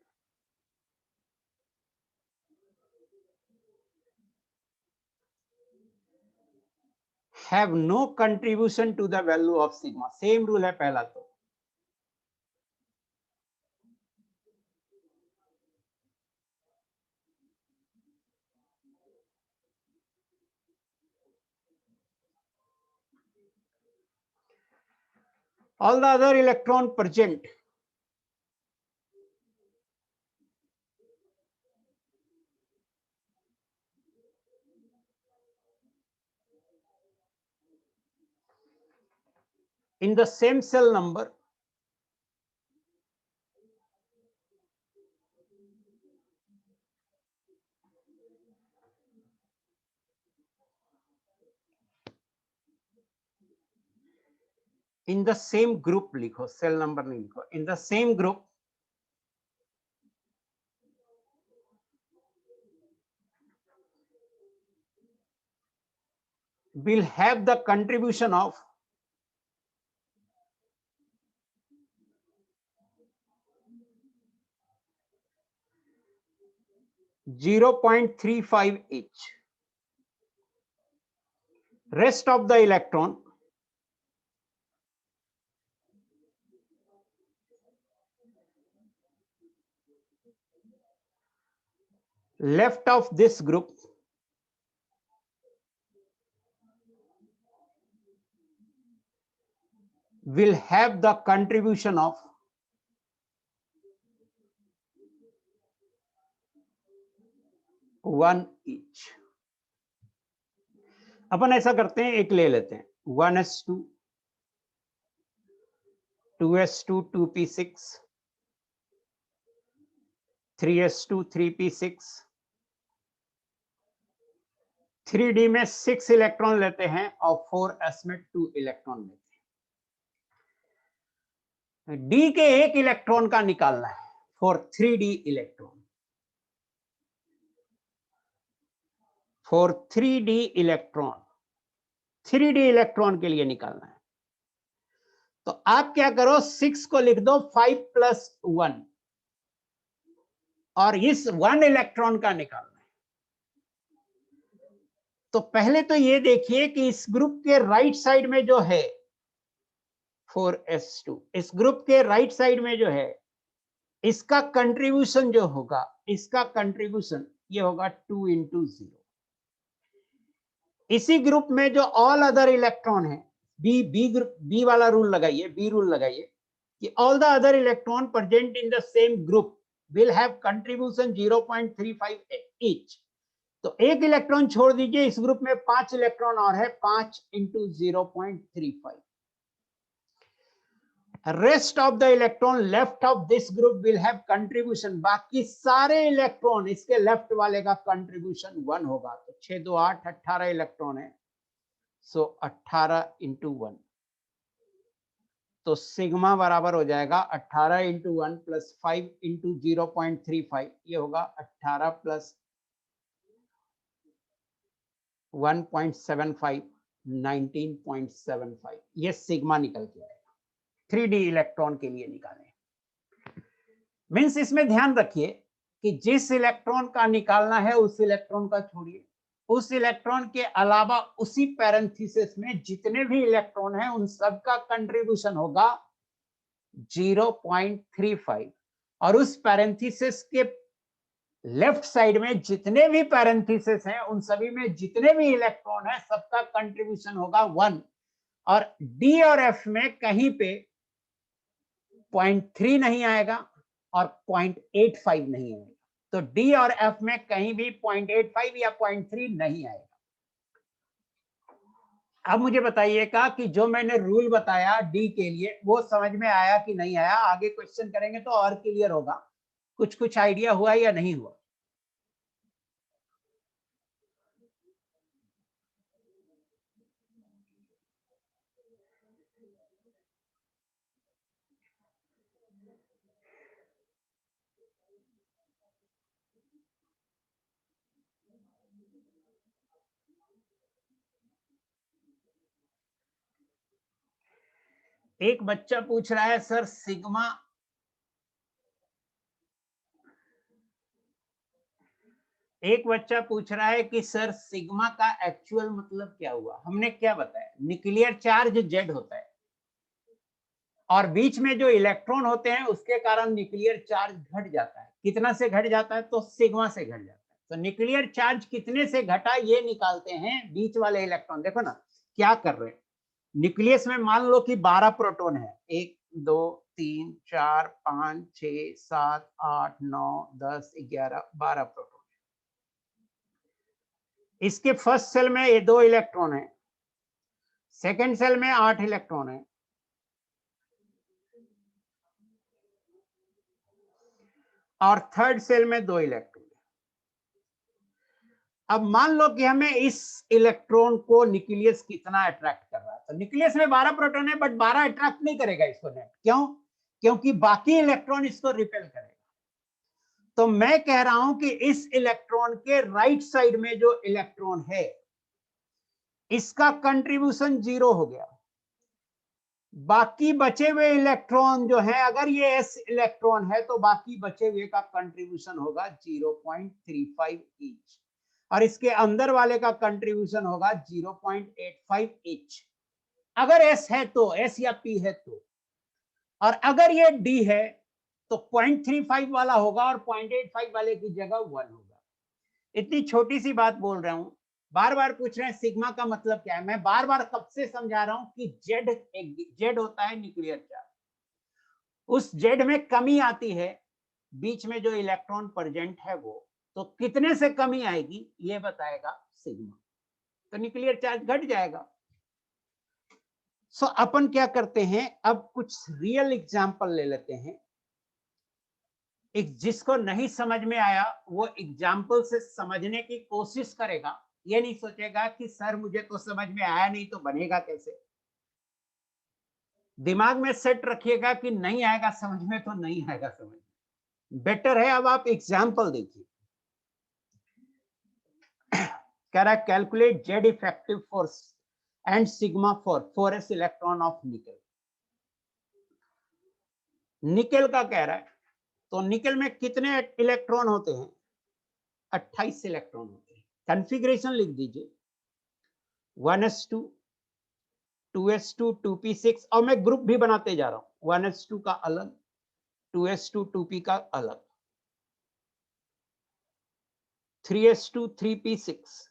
have no contribution to the value of sigma। Same rule है पहला तो। all the other electron present in the same cell number in the same group, लिखो, cell number नहीं लिखो, in the same group will have the contribution of (0.35 each). Rest of the electron left of this group will have the contribution of 1 each। अपन ऐसा करते हैं, एक ले लेते हैं 1s2 2s2 2p6 3s2 3p6 3D में 6 इलेक्ट्रॉन लेते हैं और 4s में 2 इलेक्ट्रॉन लेते हैं। D के 1 इलेक्ट्रॉन का निकालना है for 3D electron. For 3D electron, 3D electron के लिए निकालना है। तो आप क्या करो, 6 को लिख दो 5 + 1 और इस 1 इलेक्ट्रॉन का निकालना है। तो पहले तो ये देखिए कि इस ग्रुप के राइट साइड में जो है 4s2, इस ग्रुप के राइट साइड में जो है इसका कंट्रीब्यूशन जो होगा, इसका कंट्रीब्यूशन ये होगा 2 × 0। इसी ग्रुप में जो ऑल अदर इलेक्ट्रॉन है, बी वाला रूल लगाइए, बी रूल लगाइए कि all the other electron present in the same group will have contribution 0.35 each. तो एक इलेक्ट्रॉन छोड़ दीजिए, इस ग्रुप में 5 इलेक्ट्रॉन और है, 5 × 0.35। Rest of the electron left of this group will have contribution, बाकी सारे इलेक्ट्रॉन इसके लेफ्ट वाले का कंट्रीब्यूशन 1 होगा। तो 6 2 8 18 इलेक्ट्रॉन है, सो 18 × 1। तो सिग्मा बराबर हो जाएगा 18 × 1 + 5 × 0.35, ये होगा 18 + 1.75 19.75। ये सिग्मा निकल के आएगा। 3D इलेक्ट्रॉन के लिए निकालें। मींस इसमें ध्यान रखिए कि जिस इलेक्ट्रॉन का निकालना है उस इलेक्ट्रॉन का छोड़िए, उस इलेक्ट्रॉन के अलावा उसी पैरेंथेसिस में जितने भी इलेक्ट्रॉन हैं उन सब का कंट्रीब्यूशन होगा 0.35 और उस पैरेंथेसिस के लेफ्ट साइड में जितने भी पैरेंथेसिस हैं उन सभी में जितने भी इलेक्ट्रॉन है सबका कंट्रीब्यूशन होगा 1 और डी और एफ में कहीं पे 0.3 नहीं आएगा और 0.85 नहीं आएगा। तो डी और एफ में कहीं भी 0.85 या 0.3 नहीं आएगा। अब मुझे बताइएगा कि जो मैंने रूल बताया डी के लिए वो समझ में आया कि नहीं आया। आगे क्वेश्चन करेंगे तो और क्लियर होगा, कुछ आइडिया हुआ या नहीं हुआ। एक बच्चा पूछ रहा है सर सिग्मा, एक बच्चा पूछ रहा है कि सर सिग्मा का एक्चुअल मतलब क्या हुआ। हमने क्या बताया, न्यूक्लियर चार्ज जेड होता है और बीच में जो इलेक्ट्रॉन होते हैं उसके कारण न्यूक्लियर चार्ज घट जाता है। कितना से घट जाता है, तो सिग्मा से घट जाता है। तो न्यूक्लियर चार्ज कितने से घटा ये निकालते हैं बीच वाले इलेक्ट्रॉन। देखो ना क्या कर रहे हैं, न्यूक्लियस में मान लो कि 12 प्रोटॉन है, 1 2 3 4 5 6 7 8 9 10 11 12 प्रोटॉन। इसके फर्स्ट सेल में ये 2 इलेक्ट्रॉन है, सेकेंड सेल में 8 इलेक्ट्रॉन है और थर्ड सेल में 2 इलेक्ट्रॉन। अब मान लो कि हमें इस इलेक्ट्रॉन को न्यूक्लियस कितना अट्रैक्ट कर रहा है। तो न्यूक्लियस में 12 प्रोटॉन है बट 12 अट्रैक्ट नहीं करेगा इसको नेट। क्यों? क्योंकि बाकी इलेक्ट्रॉन इसको रिपेल करेगा। तो मैं कह रहा हूं कि इस इलेक्ट्रॉन के राइट साइड में जो इलेक्ट्रॉन है इसका कंट्रीब्यूशन 0 हो गया। बाकी बचे हुए इलेक्ट्रॉन जो है, अगर ये एस इलेक्ट्रॉन है तो बाकी बचे हुए का कंट्रीब्यूशन होगा 0.35 ईच और इसके अंदर वाले का कंट्रीब्यूशन होगा 0.85 ईच। अगर एस है तो, एस या पी है तो, और अगर ये डी है तो 0.35 वाला होगा और 0.85 वाले की जगह 1 होगा। इतनी छोटी सी बात बोल रहा हूं। बार बार पूछ रहे हैं सिग्मा का मतलब क्या है। मैं बार बार कब से समझा रहा हूं कि जेड होता है न्यूक्लियर चार्ज, उस जेड में कमी आती है, बीच में जो इलेक्ट्रॉन प्रेजेंट है वो, तो कितने से कमी आएगी ये बताएगा सिग्मा। तो न्यूक्लियर चार्ज घट जाएगा। सो अपन क्या करते हैं, अब कुछ रियल एग्जांपल ले लेते हैं। एक जिसको नहीं समझ में आया वो एग्जाम्पल से समझने की कोशिश करेगा ये नहीं सोचेगा कि सर मुझे तो समझ में आया नहीं तो बनेगा कैसे। दिमाग में सेट रखिएगा कि नहीं आएगा समझ में तो नहीं आएगा समझ में। बेटर है अब आप एग्जाम्पल देखिए। कह रहा है calculate Z effective force and sigma for 4s electron of निकल। निकल का कह रहा है, तो निकल में कितने इलेक्ट्रॉन होते हैं? 28 इलेक्ट्रॉन होते हैं। कॉन्फ़िगरेशन लिख दीजिए 1s2 2s2 2p6, और मैं ग्रुप भी बनाते जा रहा हूं, 1s2 का अलग, 2s2 2p का अलग, 3s2 3p6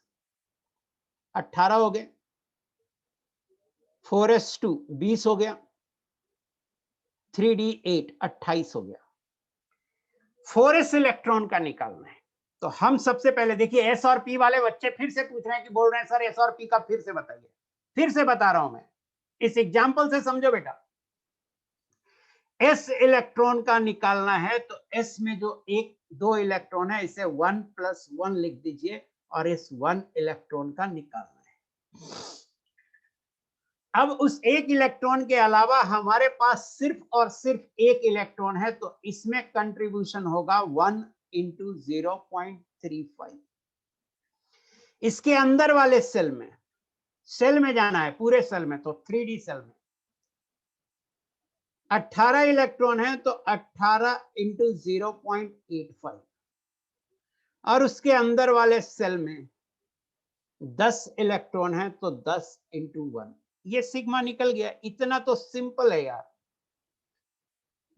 18 हो गए, 4s2 20 हो गया, 3d8 28 हो गया। 4s इलेक्ट्रॉन का निकालना है। तो हम सबसे पहले देखिए, एस और पी वाले बच्चे फिर से पूछ रहे हैं कि बोल रहे हैं सर एस और पी का फिर से बताइए। फिर से बता रहा हूं मैं, इस एग्जाम्पल से समझो बेटा। एस इलेक्ट्रॉन का निकालना है तो एस में जो एक दो इलेक्ट्रॉन है इसे 1 + 1 लिख दीजिए और इस 1 इलेक्ट्रॉन का निकालना है। अब उस एक इलेक्ट्रॉन के अलावा हमारे पास सिर्फ और सिर्फ एक इलेक्ट्रॉन है, तो इसमें कंट्रीब्यूशन होगा 1 × 0.35। इसके अंदर वाले सेल में जाना है, पूरे सेल में, तो 3D सेल में 18 इलेक्ट्रॉन है तो 18 × 0.85, और उसके अंदर वाले सेल में 10 इलेक्ट्रॉन है तो 10 × 1। ये सिग्मा निकल गया। इतना तो सिंपल है यार,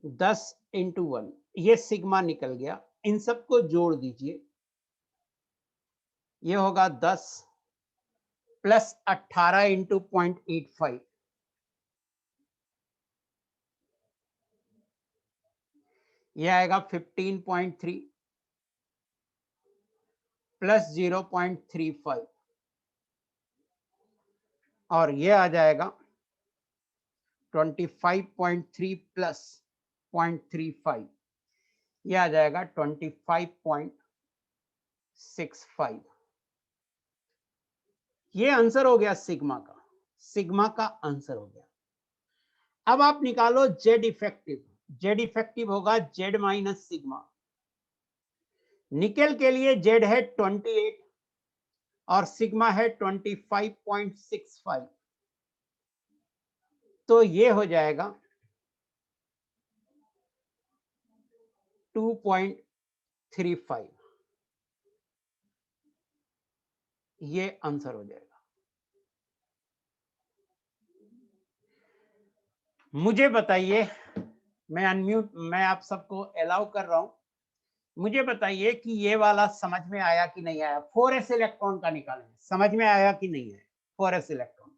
10 × 1 ये सिग्मा निकल गया। इन सबको जोड़ दीजिए, ये होगा 10 + 18 × 0.85, ये आएगा 15.3 + 0.35, और ये आ जाएगा 25.3 + 0.35, ये आ जाएगा 25.65। ये आंसर हो गया सिग्मा का आंसर हो गया। अब आप निकालो जेड इफेक्टिव। जेड इफेक्टिव होगा जेड - सिग्मा। निकेल के लिए जेड है 28 और सिग्मा है 25.65, तो ये हो जाएगा 2.35। ये आंसर हो जाएगा। मुझे बताइए, मैं आप सबको अलाउ कर रहा हूं, मुझे बताइए कि ये वाला समझ में आया कि नहीं आया। 4s इलेक्ट्रॉन का निकालें, समझ में आया कि नहीं है 4s इलेक्ट्रॉन?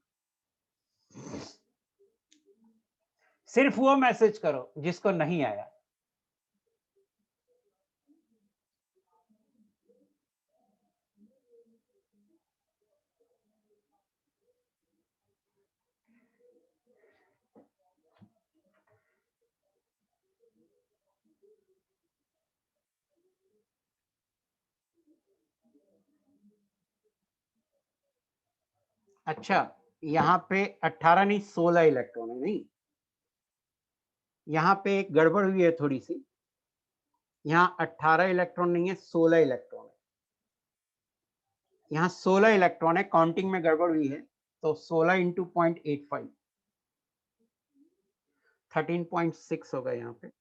सिर्फ वो मैसेज करो जिसको नहीं आया। अच्छा, यहाँ पे 18 नहीं 16 इलेक्ट्रॉन है। नहीं, यहाँ पे एक गड़बड़ हुई है थोड़ी सी। यहाँ 18 इलेक्ट्रॉन नहीं है, 16 इलेक्ट्रॉन है। यहाँ 16 इलेक्ट्रॉन है, काउंटिंग में गड़बड़ हुई है, तो 16 × 0.85 13.6 होगा यहाँ पे।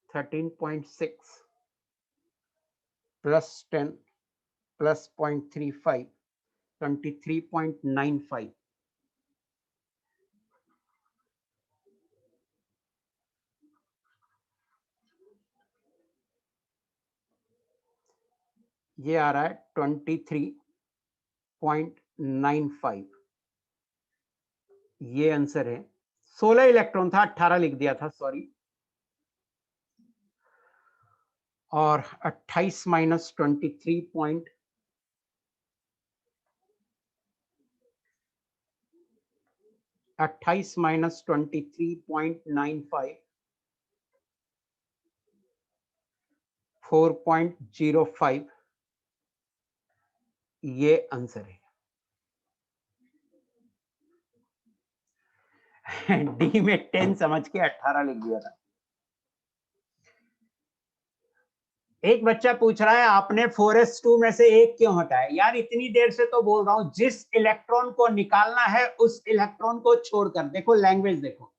(13.6 + 10 + 0.35 23.95। ये आ रहा है 23.95। ये आंसर है। 16 इलेक्ट्रॉन था, 18 लिख दिया था, सॉरी। और 28 - 23 28 - 23.95 4.05 ये आंसर है। डी में 10 समझ के 18 लिख दिया था। एक बच्चा पूछ रहा है आपने 4s2 में से एक क्यों हटाया? यार इतनी देर से तो बोल रहा हूं जिस इलेक्ट्रॉन को निकालना है उस इलेक्ट्रॉन को छोड़कर। देखो लैंग्वेज देखो,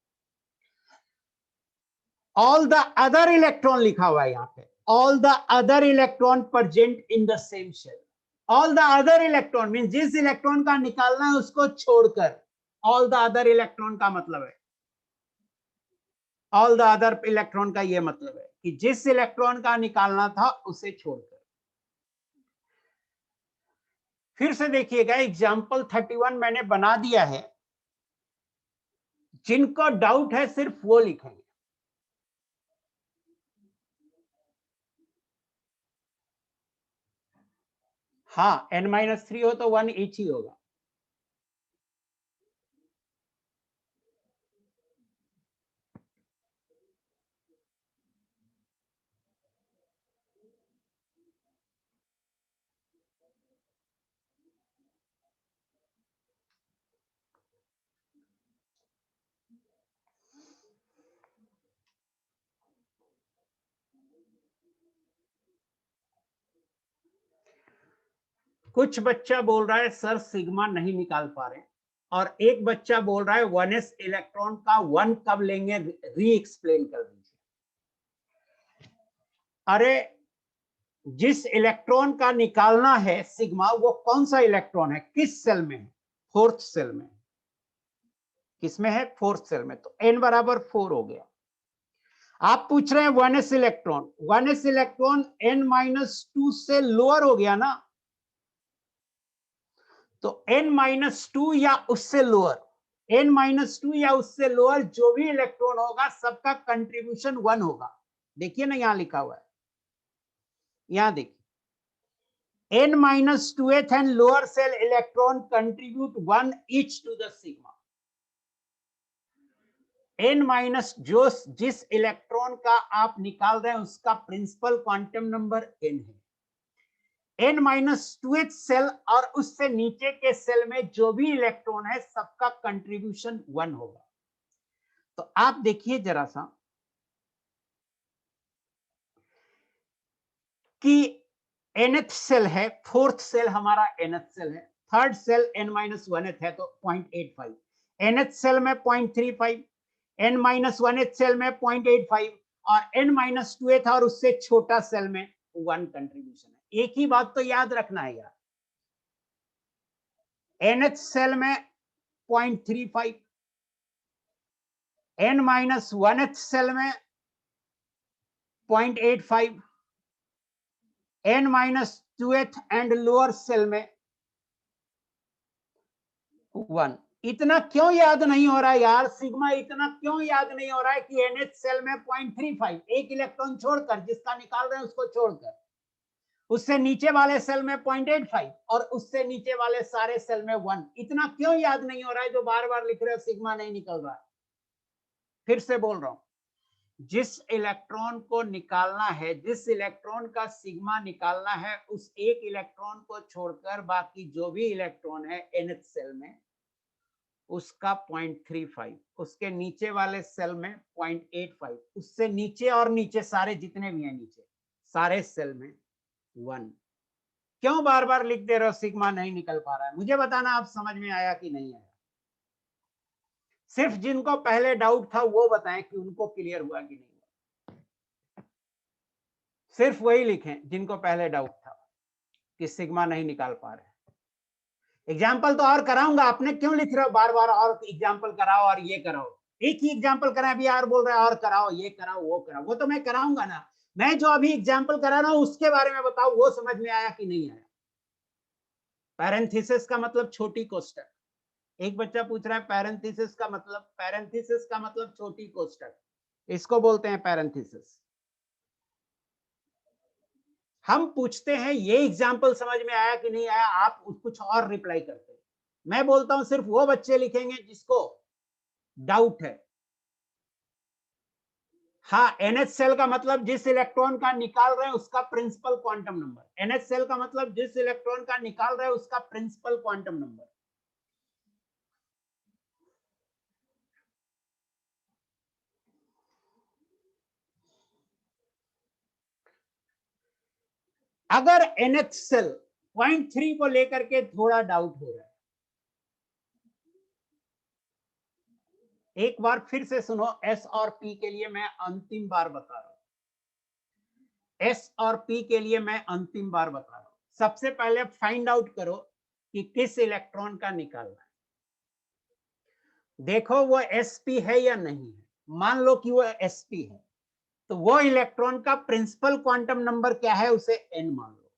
ऑल द अदर इलेक्ट्रॉन लिखा हुआ है यहाँ पे, all the other electron present in the same shell. All the other electron mean जिस इलेक्ट्रॉन का निकालना है उसको छोड़कर। ऑल द अदर इलेक्ट्रॉन का मतलब है, ऑल द अदर इलेक्ट्रॉन का ये मतलब है कि जिस इलेक्ट्रॉन का निकालना था उसे छोड़कर। फिर से देखिएगा एग्जाम्पल 31 मैंने बना दिया है, जिनको डाउट है सिर्फ वो लिखेंगे। हाँ n-3 हो तो 1 each ही होगा। कुछ बच्चा बोल रहा है सर सिग्मा नहीं निकाल पा रहे, और एक बच्चा बोल रहा है 1s इलेक्ट्रॉन का 1 कब लेंगे, री एक्सप्लेन कर दीजिए। अरे जिस इलेक्ट्रॉन का निकालना है सिग्मा, वो कौन सा इलेक्ट्रॉन है, किस सेल में है? फोर्थ सेल में। किसमें है? फोर्थ सेल में। तो n बराबर 4 हो गया। आप पूछ रहे हैं 1s electron, 1s electron n-2 से लोअर हो गया ना, तो n-2 या उससे लोअर, n-2 या उससे लोअर जो भी इलेक्ट्रॉन होगा सबका कंट्रीब्यूशन 1 होगा। देखिए ना यहां लिखा हुआ है, यहां देखिए n-2th and lower cell electron contribute 1 each to the sigma। n- जो जिस इलेक्ट्रॉन का आप निकाल रहे हैं उसका प्रिंसिपल क्वांटम नंबर n है। n-2th सेल और उससे नीचे के सेल में जो भी इलेक्ट्रॉन है सबका कंट्रीब्यूशन 1 होगा। तो आप देखिए जरा सा कि nth सेल है, फोर्थ सेल हमारा nth सेल है, थर्ड सेल n-1th है तो 0.85, nth सेल में 0.35, n-1th सेल में 0.85 और n-2th और उससे छोटा सेल में 1 कंट्रीब्यूशन है। एक ही बात तो याद रखना है यार, nth सेल में 0.35, n-1th सेल में 0.85, n-2th एंड लोअर सेल में 1। इतना क्यों याद नहीं हो रहा है यार सिग्मा, इतना क्यों याद नहीं हो रहा है कि nth सेल में 0.35, एक इलेक्ट्रॉन छोड़कर, जिसका निकाल रहे हैं उसको छोड़कर, उससे नीचे वाले सेल में 0.85 और उससे नीचे वाले सारे सेल में 1। इतना क्यों याद नहीं हो रहा है जो बार बार लिख रहे हो सिग्मा नहीं निकल रहा है? फिर से बोल रहा हूं, जिस इलेक्ट्रॉन को निकालना है, जिस इलेक्ट्रॉन का सिग्मा निकालना है, उस एक इलेक्ट्रॉन को छोड़कर बाकी जो भी इलेक्ट्रॉन है nth सेल में उसका 0.35, उसके नीचे वाले सेल में 0.85, उससे नीचे और नीचे सारे जितने भी हैं नीचे सारे सेल में 1। क्यों बार बार लिख दे रहे हो सिग्मा नहीं निकल पा रहा है? मुझे बताना आप समझ में आया कि नहीं आया? सिर्फ जिनको पहले डाउट था वो बताएं कि उनको क्लियर हुआ कि नहीं हुआ। सिर्फ वही लिखें जिनको पहले डाउट था कि सिग्मा नहीं निकाल पा रहे। एग्जाम्पल तो और कराऊंगा, आपने क्यों लिख रहे हो बार बार और एग्जाम्पल कराओ और ये कराओ? एक ही एग्जाम्पल कराए, अभी यार बोल रहे हैं और कराओ, ये कराओ वो कराओ, वो तो मैं कराऊंगा ना। मैं जो अभी एग्जाम्पल करा रहा हूं उसके बारे में बताओ, वो समझ में आया कि नहीं आया? पैरेंथेसिस का मतलब छोटी कोष्टक। एक बच्चा पूछ रहा है पैरेंथेसिस का मतलब, पैरेंथेसिस का मतलब छोटी कोष्टक, इसको बोलते हैं पैरेंथेसिस। हम पूछते हैं ये एग्जाम्पल समझ में आया कि नहीं आया, आप कुछ और रिप्लाई करते हैं। मैं बोलता हूं सिर्फ वो बच्चे लिखेंगे जिसको डाउट है। हाँ, NH सेल का मतलब जिस इलेक्ट्रॉन का निकाल रहे हैं उसका principal quantum number. NH shell का मतलब जिस इलेक्ट्रॉन का निकाल रहे हैं उसका प्रिंसिपल क्वांटम नंबर। अगर NH सेल 0.3 को लेकर के थोड़ा डाउट हो रहा है, एक बार फिर से सुनो। S और P के लिए मैं अंतिम बार बता रहा हूं। S और P के लिए मैं अंतिम बार बता रहा हूं। सबसे पहले फाइंड आउट करो कि किस इलेक्ट्रॉन का निकालना है। देखो वो sp है या नहीं है। मान लो कि वो sp है, तो वो इलेक्ट्रॉन का प्रिंसिपल क्वांटम नंबर क्या है, उसे n मान लो।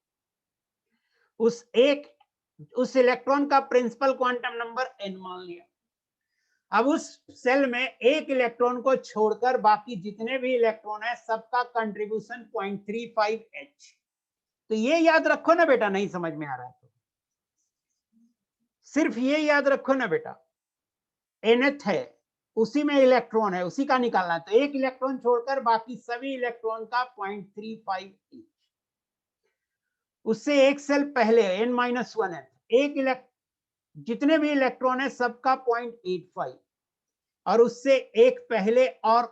उस इलेक्ट्रॉन का प्रिंसिपल क्वांटम नंबर n मान लिया। अब उस सेल में एक इलेक्ट्रॉन को छोड़कर बाकी जितने भी इलेक्ट्रॉन है सबका कंट्रीब्यूशन 0.35H। तो ये याद रखो ना बेटा, नहीं समझ में आ रहा है तो सिर्फ ये याद रखो ना बेटा, nth है, उसी में इलेक्ट्रॉन है, उसी का निकालना है। तो एक इलेक्ट्रॉन छोड़कर बाकी सभी इलेक्ट्रॉन का 0.35H। उससे एक सेल पहले n-1 है, जितने भी इलेक्ट्रॉन है सबका 0.85, और उससे एक पहले और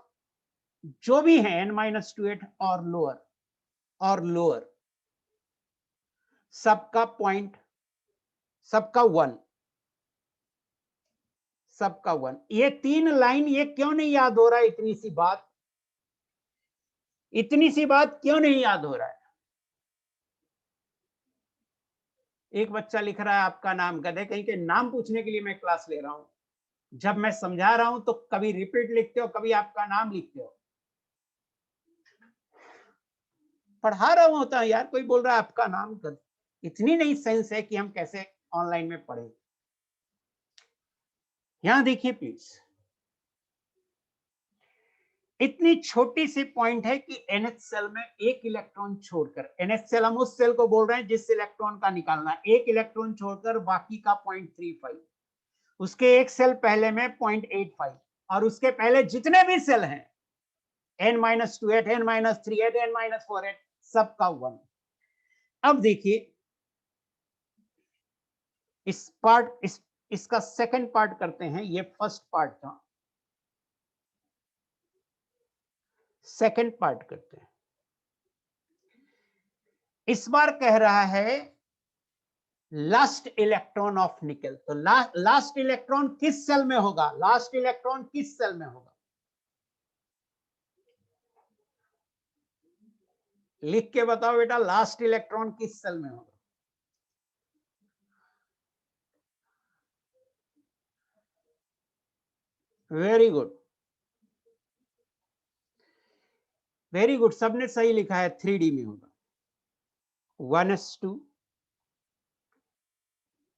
जो भी है n-28 और लोअर सबका 1। ये 3 लाइन, ये क्यों नहीं याद हो रहा है? इतनी सी बात क्यों नहीं याद हो रहा है? एक बच्चा लिख रहा है आपका नाम, कहते कहीं के नाम पूछने के लिए मैं क्लास ले रहा हूं। जब मैं समझा रहा हूं तो कभी रिपीट लिखते हो, कभी आपका नाम लिखते हो। पढ़ा रहा होता है यार, कोई बोल रहा है आपका नाम कर। इतनी नहीं सेंस है कि हम कैसे ऑनलाइन में पढ़े। यहां देखिए प्लीज, इतनी छोटी सी पॉइंट है कि NH सेल में एक इलेक्ट्रॉन छोड़कर, NH सेल हम उस सेल को बोल रहे हैं जिस इलेक्ट्रॉन का निकालना है, एक इलेक्ट्रॉन छोड़कर बाकी का 0.35, उसके एक सेल पहले में 0.85, और उसके पहले जितने भी सेल हैं n-28, n-38, n-48 सबका 1। अब देखिए इसका सेकंड पार्ट करते हैं। ये फर्स्ट पार्ट था, सेकंड पार्ट करते हैं। इस बार कह रहा है लास्ट इलेक्ट्रॉन ऑफ निकल। तो लास्ट इलेक्ट्रॉन किस सेल में होगा? लास्ट इलेक्ट्रॉन किस सेल में होगा? लिख के बताओ बेटा, लास्ट इलेक्ट्रॉन किस सेल में होगा? वेरी गुड, वेरी गुड, सबने सही लिखा है। 3D में होगा। 1s2,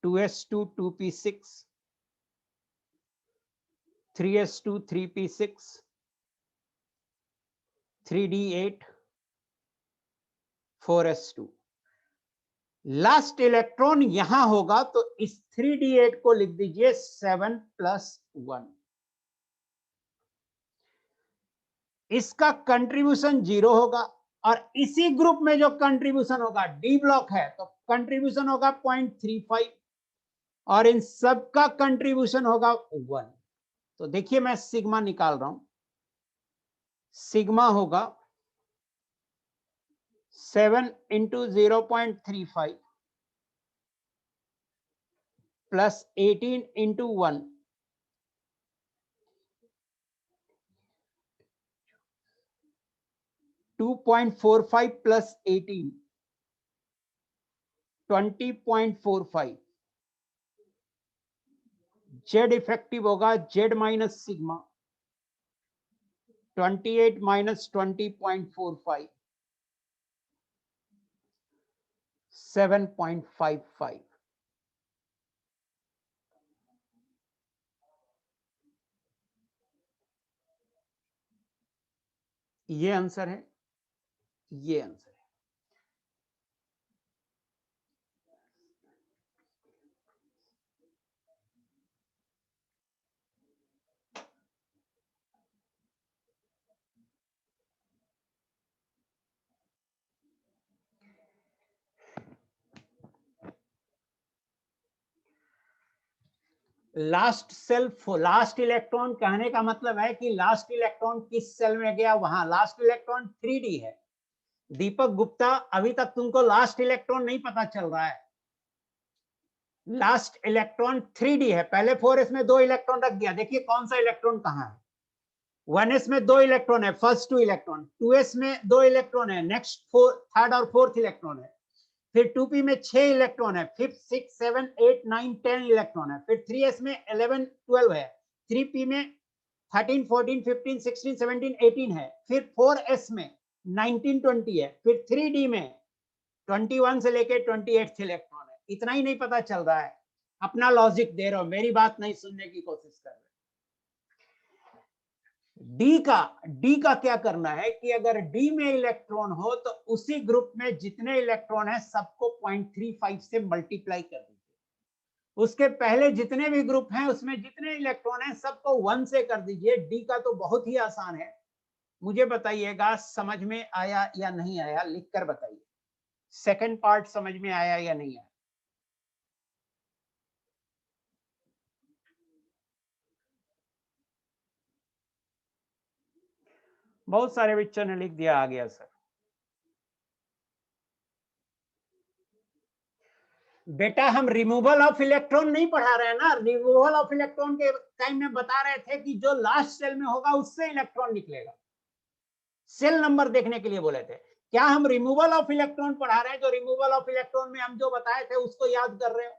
2s2 2p6, 3s2 3p6, 3d8 4s2। Last electron यहां होगा, तो इस 3d8 को लिख दीजिए 7 + 1। इसका कंट्रीब्यूशन 0 होगा, और इसी ग्रुप में जो कंट्रीब्यूशन होगा, डी ब्लॉक है तो कंट्रीब्यूशन होगा 0.35, और इन सब का कंट्रीब्यूशन होगा 1। तो देखिए मैं सिग्मा निकाल रहा हूं। सिग्मा होगा 7 × 0.35 + 18 × 1, 2.45 + 18, 20.45। जेड इफेक्टिव होगा जेड माइनस सिग्मा 28 - 20.45, 7.55। ये आंसर है, ये आंसर है। लास्ट सेल, लास्ट इलेक्ट्रॉन कहने का मतलब है कि लास्ट इलेक्ट्रॉन किस सेल में गया, वहां लास्ट इलेक्ट्रॉन 3D है। दीपक गुप्ता, अभी तक तुमको लास्ट इलेक्ट्रॉन नहीं पता चल रहा है। लास्ट इलेक्ट्रॉन 3D है। पहले 4s में 2 इलेक्ट्रॉन रख दिया, देखिए कौन सा इलेक्ट्रॉन कहाँ है। 1s में 2 इलेक्ट्रॉन है, फर्स्ट 2 इलेक्ट्रॉन। 2s में 2 इलेक्ट्रॉन है, नेक्स्ट थर्ड और फोर्थ इलेक्ट्रॉन है। फिर 2p में 6 इलेक्ट्रॉन है, 5th 6th 7th 8th 9th 10 electron है। फिर 3s में 11 12 है, 3p में 13 14 15 16 17 18 है। फिर 4s में 19 20 है। फिर 3d में 21 से लेके 28 इलेक्ट्रॉन है। इतना ही नहीं पता चल रहा है, अपना लॉजिक दे रहा हूं, मेरी बात नहीं सुनने की कोशिश कर रहे। डी का क्या करना है कि अगर डी में इलेक्ट्रॉन हो तो उसी ग्रुप में जितने इलेक्ट्रॉन है सबको 0.35 से मल्टीप्लाई कर दीजिए। उसके पहले जितने भी ग्रुप हैं उसमें जितने इलेक्ट्रॉन हैं सबको 1 से कर दीजिए। डी का तो बहुत ही आसान है। मुझे बताइएगा समझ में आया या नहीं आया, लिखकर बताइए। सेकंड पार्ट समझ में आया या नहीं आया? बहुत सारे बच्चों ने लिख दिया, आ गया सर। बेटा हम रिमूवल ऑफ इलेक्ट्रॉन नहीं पढ़ा रहे हैं ना। रिमूवल ऑफ इलेक्ट्रॉन के टाइम में बता रहे थे कि जो लास्ट सेल में होगा उससे इलेक्ट्रॉन निकलेगा। सेल नंबर देखने के लिए बोले थे। क्या हम रिमूवल ऑफ इलेक्ट्रॉन पढ़ा रहे हैं? जो रिमूवल ऑफ इलेक्ट्रॉन में हम जो बताए थे उसको याद कर रहे हो?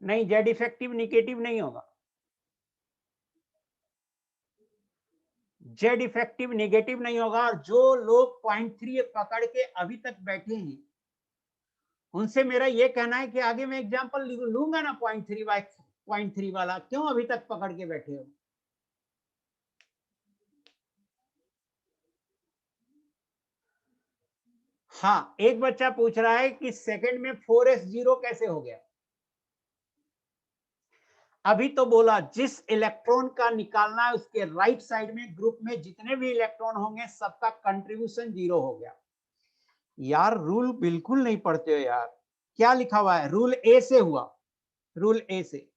नहीं, जेड इफेक्टिव निगेटिव नहीं होगा। जेड इफेक्टिव नेगेटिव नहीं होगा। और जो लोग 0.3 पकड़ के अभी तक बैठे हैं उनसे मेरा ये कहना है कि आगे मैं एग्जांपल लूंगा ना 0.3 वाला। क्यों अभी तक पकड़ के बैठे हो? हाँ, एक बच्चा पूछ रहा है कि सेकंड में 4s0 कैसे हो गया। अभी तो बोला जिस इलेक्ट्रॉन का निकालना है उसके राइट साइड में ग्रुप में जितने भी इलेक्ट्रॉन होंगे सबका कंट्रीब्यूशन 0 हो गया। यार रूल बिल्कुल नहीं पढ़ते हो यार। क्या लिखा हुआ है? रूल ए से हुआ। रूल ए से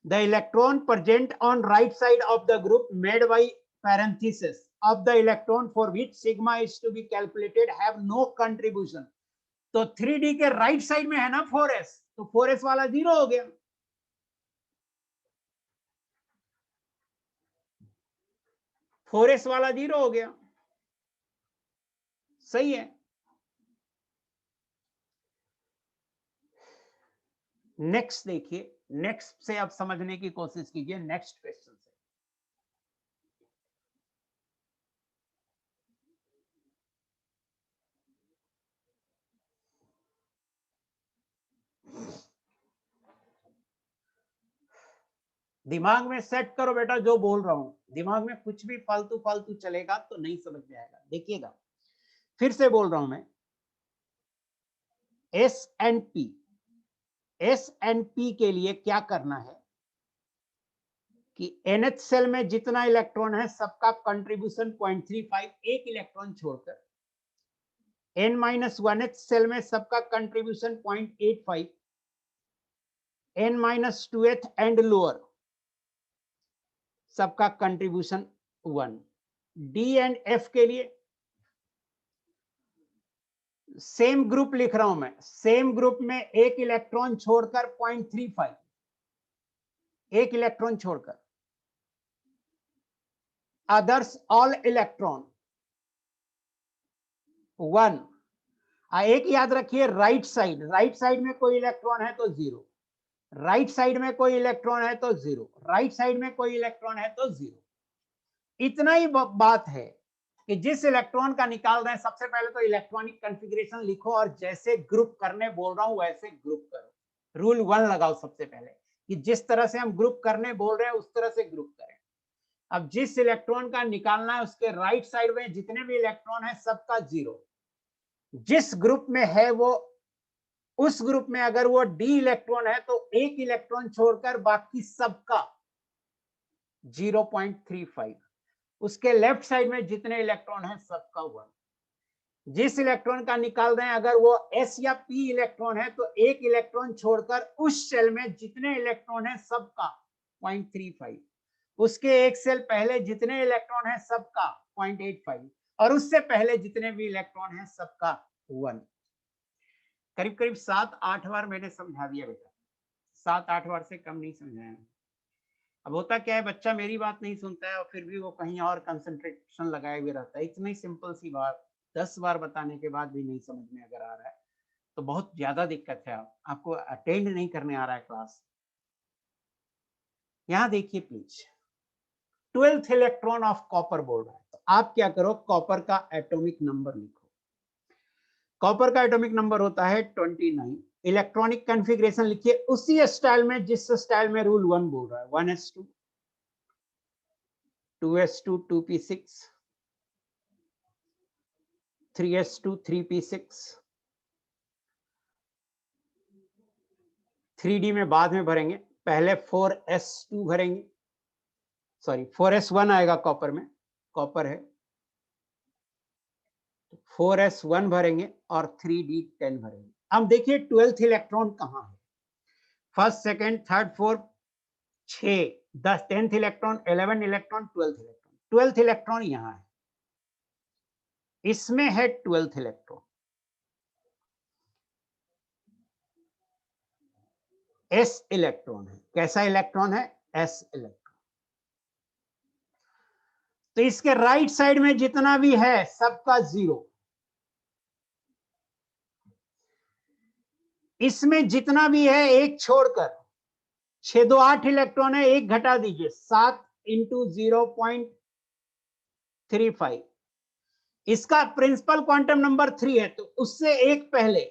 the electron present on right side of the group made by parenthesis of the electron for which sigma is to be calculated have no contribution। तो 3d के राइट साइड में है ना 4s, तो 4s वाला 0 हो गया। फोर एस वाला 0 हो गया। सही है। नेक्स्ट देखिए, नेक्स्ट से आप समझने की कोशिश कीजिए। नेक्स्ट क्वेश्चन से दिमाग में सेट करो बेटा जो बोल रहा हूं। दिमाग में कुछ भी फालतू फालतू चलेगा तो नहीं समझ में आएगा। देखिएगा, फिर से बोल रहा हूं मैं। एस एंड पी के लिए क्या करना है कि NH सेल में जितना इलेक्ट्रॉन है सबका कंट्रीब्यूशन 0.35, एक इलेक्ट्रॉन छोड़कर। N-1H सेल में सबका कंट्रीब्यूशन 0.85, N-2H एंड लोअर सबका कंट्रीब्यूशन 1। D एंड F के लिए सेम ग्रुप लिख रहा हूं मैं। सेम ग्रुप में एक इलेक्ट्रॉन छोड़कर 0.35, एक इलेक्ट्रॉन छोड़कर। Others all electron 1। एक याद रखिए, राइट साइड में कोई इलेक्ट्रॉन है तो 0, राइट साइड में कोई इलेक्ट्रॉन है तो 0, राइट साइड में कोई इलेक्ट्रॉन है तो 0। इतना ही बात है कि जिस इलेक्ट्रॉन का निकाल रहे हैं सबसे पहले तो इलेक्ट्रॉनिक कॉन्फ़िगरेशन लिखो और जैसे ग्रुप करने बोल रहा हूं वैसे ग्रुप करो। रूल 1 लगाओ सबसे पहले कि जिस तरह से हम ग्रुप करने बोल रहे हैं उस तरह से ग्रुप करें। अब जिस इलेक्ट्रॉन का निकालना है उसके राइट साइड में जितने भी इलेक्ट्रॉन है सबका 0। जिस ग्रुप में है वो, उस ग्रुप में अगर वो डी इलेक्ट्रॉन है तो एक इलेक्ट्रॉन छोड़कर बाकी सबका 0.35। उसके लेफ्ट साइड में जितने इलेक्ट्रॉन हैं सबका 1। जिस इलेक्ट्रॉन का निकाल रहे हैं अगर वो s या p इलेक्ट्रॉन है तो एक इलेक्ट्रॉन छोड़कर उस सेल में जितने इलेक्ट्रॉन है सबका 0.35, उसके एक सेल पहले जितने इलेक्ट्रॉन है सबका 0.85 और उससे पहले जितने भी इलेक्ट्रॉन है सबका 1। करीब करीब 7-8 बार मैंने समझा दिया बेटा, 7-8 बार से कम नहीं समझाया। अब होता क्या है, बच्चा मेरी बात नहीं सुनता है और फिर भी वो कहीं और कंसंट्रेशन लगाए हुए रहता है। इतनी सिंपल सी बात 10 बार बताने के बाद भी नहीं समझ में अगर आ रहा है तो बहुत ज्यादा दिक्कत है, आपको अटेंड नहीं करने आ रहा है क्लास। यहां देखिए please, 12th electron of copper बोल रहा है, तो आप क्या करो, कॉपर का एटॉमिक नंबर लिखो। कॉपर का एटॉमिक नंबर होता है 29। इलेक्ट्रॉनिक कॉन्फ़िगरेशन लिखिए उसी स्टाइल में जिस स्टाइल में रूल 1 बोल रहा है, 1s2 2s2 2p6 3s2 3p6। 3d में बाद में भरेंगे, पहले 4s2 भरेंगे, सॉरी 4s1 आएगा कॉपर में, कॉपर है 4s1 भरेंगे और 3d10 भरेंगे। अब देखिए 12th इलेक्ट्रॉन कहां है, first second third fourth 6 10 10th electron 11 electron 12th electron यहां है, इसमें है 12th इलेक्ट्रॉन, s इलेक्ट्रॉन है। कैसा इलेक्ट्रॉन है, s इलेक्ट्रॉन। तो इसके राइट साइड में जितना भी है सबका 0, इसमें जितना भी है एक छोड़कर 6 2 8 इलेक्ट्रॉन है, एक घटा दीजिए 7 इंटू 0.35, इसका प्रिंसिपल क्वांटम नंबर 3 है तो उससे एक पहले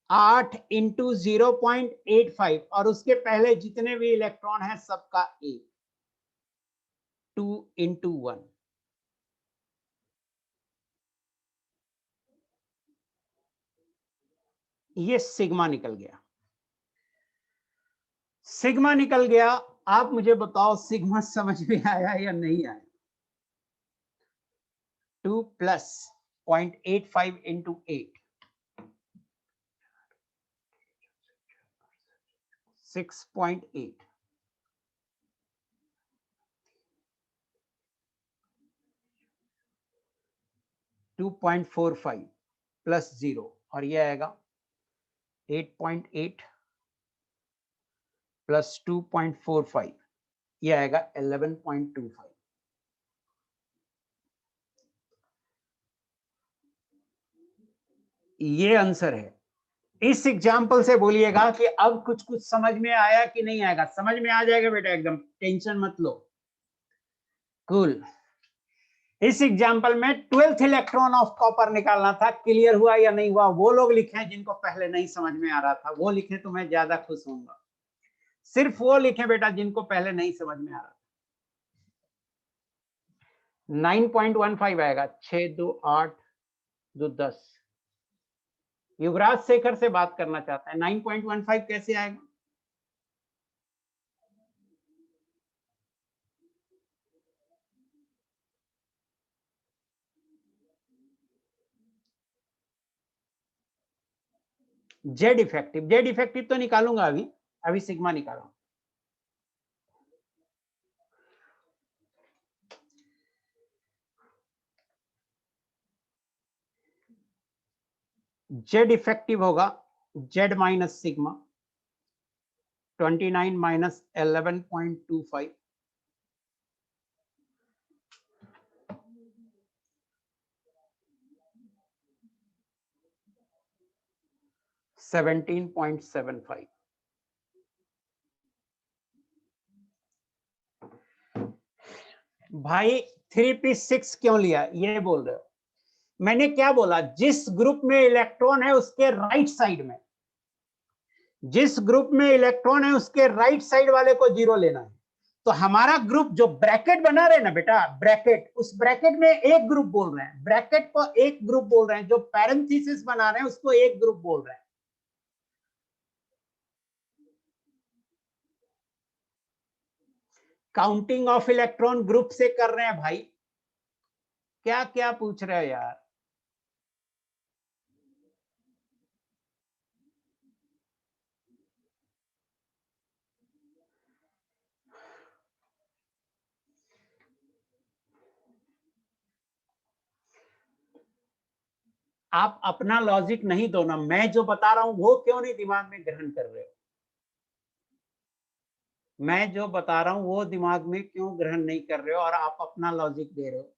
8 इंटू 0.85 और उसके पहले जितने भी इलेक्ट्रॉन है सबका 1, 2 इंटू 1। ये सिग्मा निकल गया, सिग्मा निकल गया। आप मुझे बताओ सिग्मा समझ में आया या नहीं आया। 2 प्लस 0.85 इंटू 8 6.8 2.45 प्लस 0 और ये आएगा 8.8 प्लस 2.45, ये आएगा 11.25। ये आंसर है। इस एग्जाम्पल से बोलिएगा कि अब कुछ कुछ समझ में आया कि नहीं आएगा। समझ में आ जाएगा बेटा, एकदम टेंशन मत लो, कूल। इस एग्जाम्पल में 12th इलेक्ट्रॉन ऑफ कॉपर निकालना था, क्लियर हुआ या नहीं हुआ? वो लोग लिखे जिनको पहले नहीं समझ में आ रहा था, वो लिखे तो मैं ज्यादा खुश होऊंगा। सिर्फ वो लिखे बेटा जिनको पहले नहीं समझ में आ रहा था। 9.15 आएगा, 6 2 8 2 10। युवराज शेखर से बात करना चाहता है, 9.15 कैसे आएगा? जेड इफेक्टिव तो निकालूंगा, अभी सिग्मा निकालूंगा। जेड इफेक्टिव होगा जेड माइनस सिग्मा 29 माइनस 11.25 17.75। भाई 3p6 क्यों लिया ये बोल रहे हो? मैंने क्या बोला, जिस ग्रुप में इलेक्ट्रॉन है उसके राइट साइड में, जिस ग्रुप में इलेक्ट्रॉन है उसके राइट साइड वाले को 0 लेना है। तो हमारा ग्रुप जो ब्रैकेट बना रहे ना बेटा, ब्रैकेट, उस ब्रैकेट में एक ग्रुप बोल रहे हैं, ब्रैकेट को एक ग्रुप बोल रहे हैं, जो पैरेंथेसिस बना रहे हैं उसको एक ग्रुप बोल रहे हैं। काउंटिंग ऑफ इलेक्ट्रॉन ग्रुप से कर रहे हैं भाई, क्या क्या पूछ रहे हो यार? आप अपना लॉजिक नहीं दो ना, मैं जो बता रहा हूं वो क्यों नहीं दिमाग में ग्रहण कर रहे हो? मैं जो बता रहा हूं वो दिमाग में क्यों ग्रहण नहीं कर रहे हो और आप अपना लॉजिक दे रहे हो?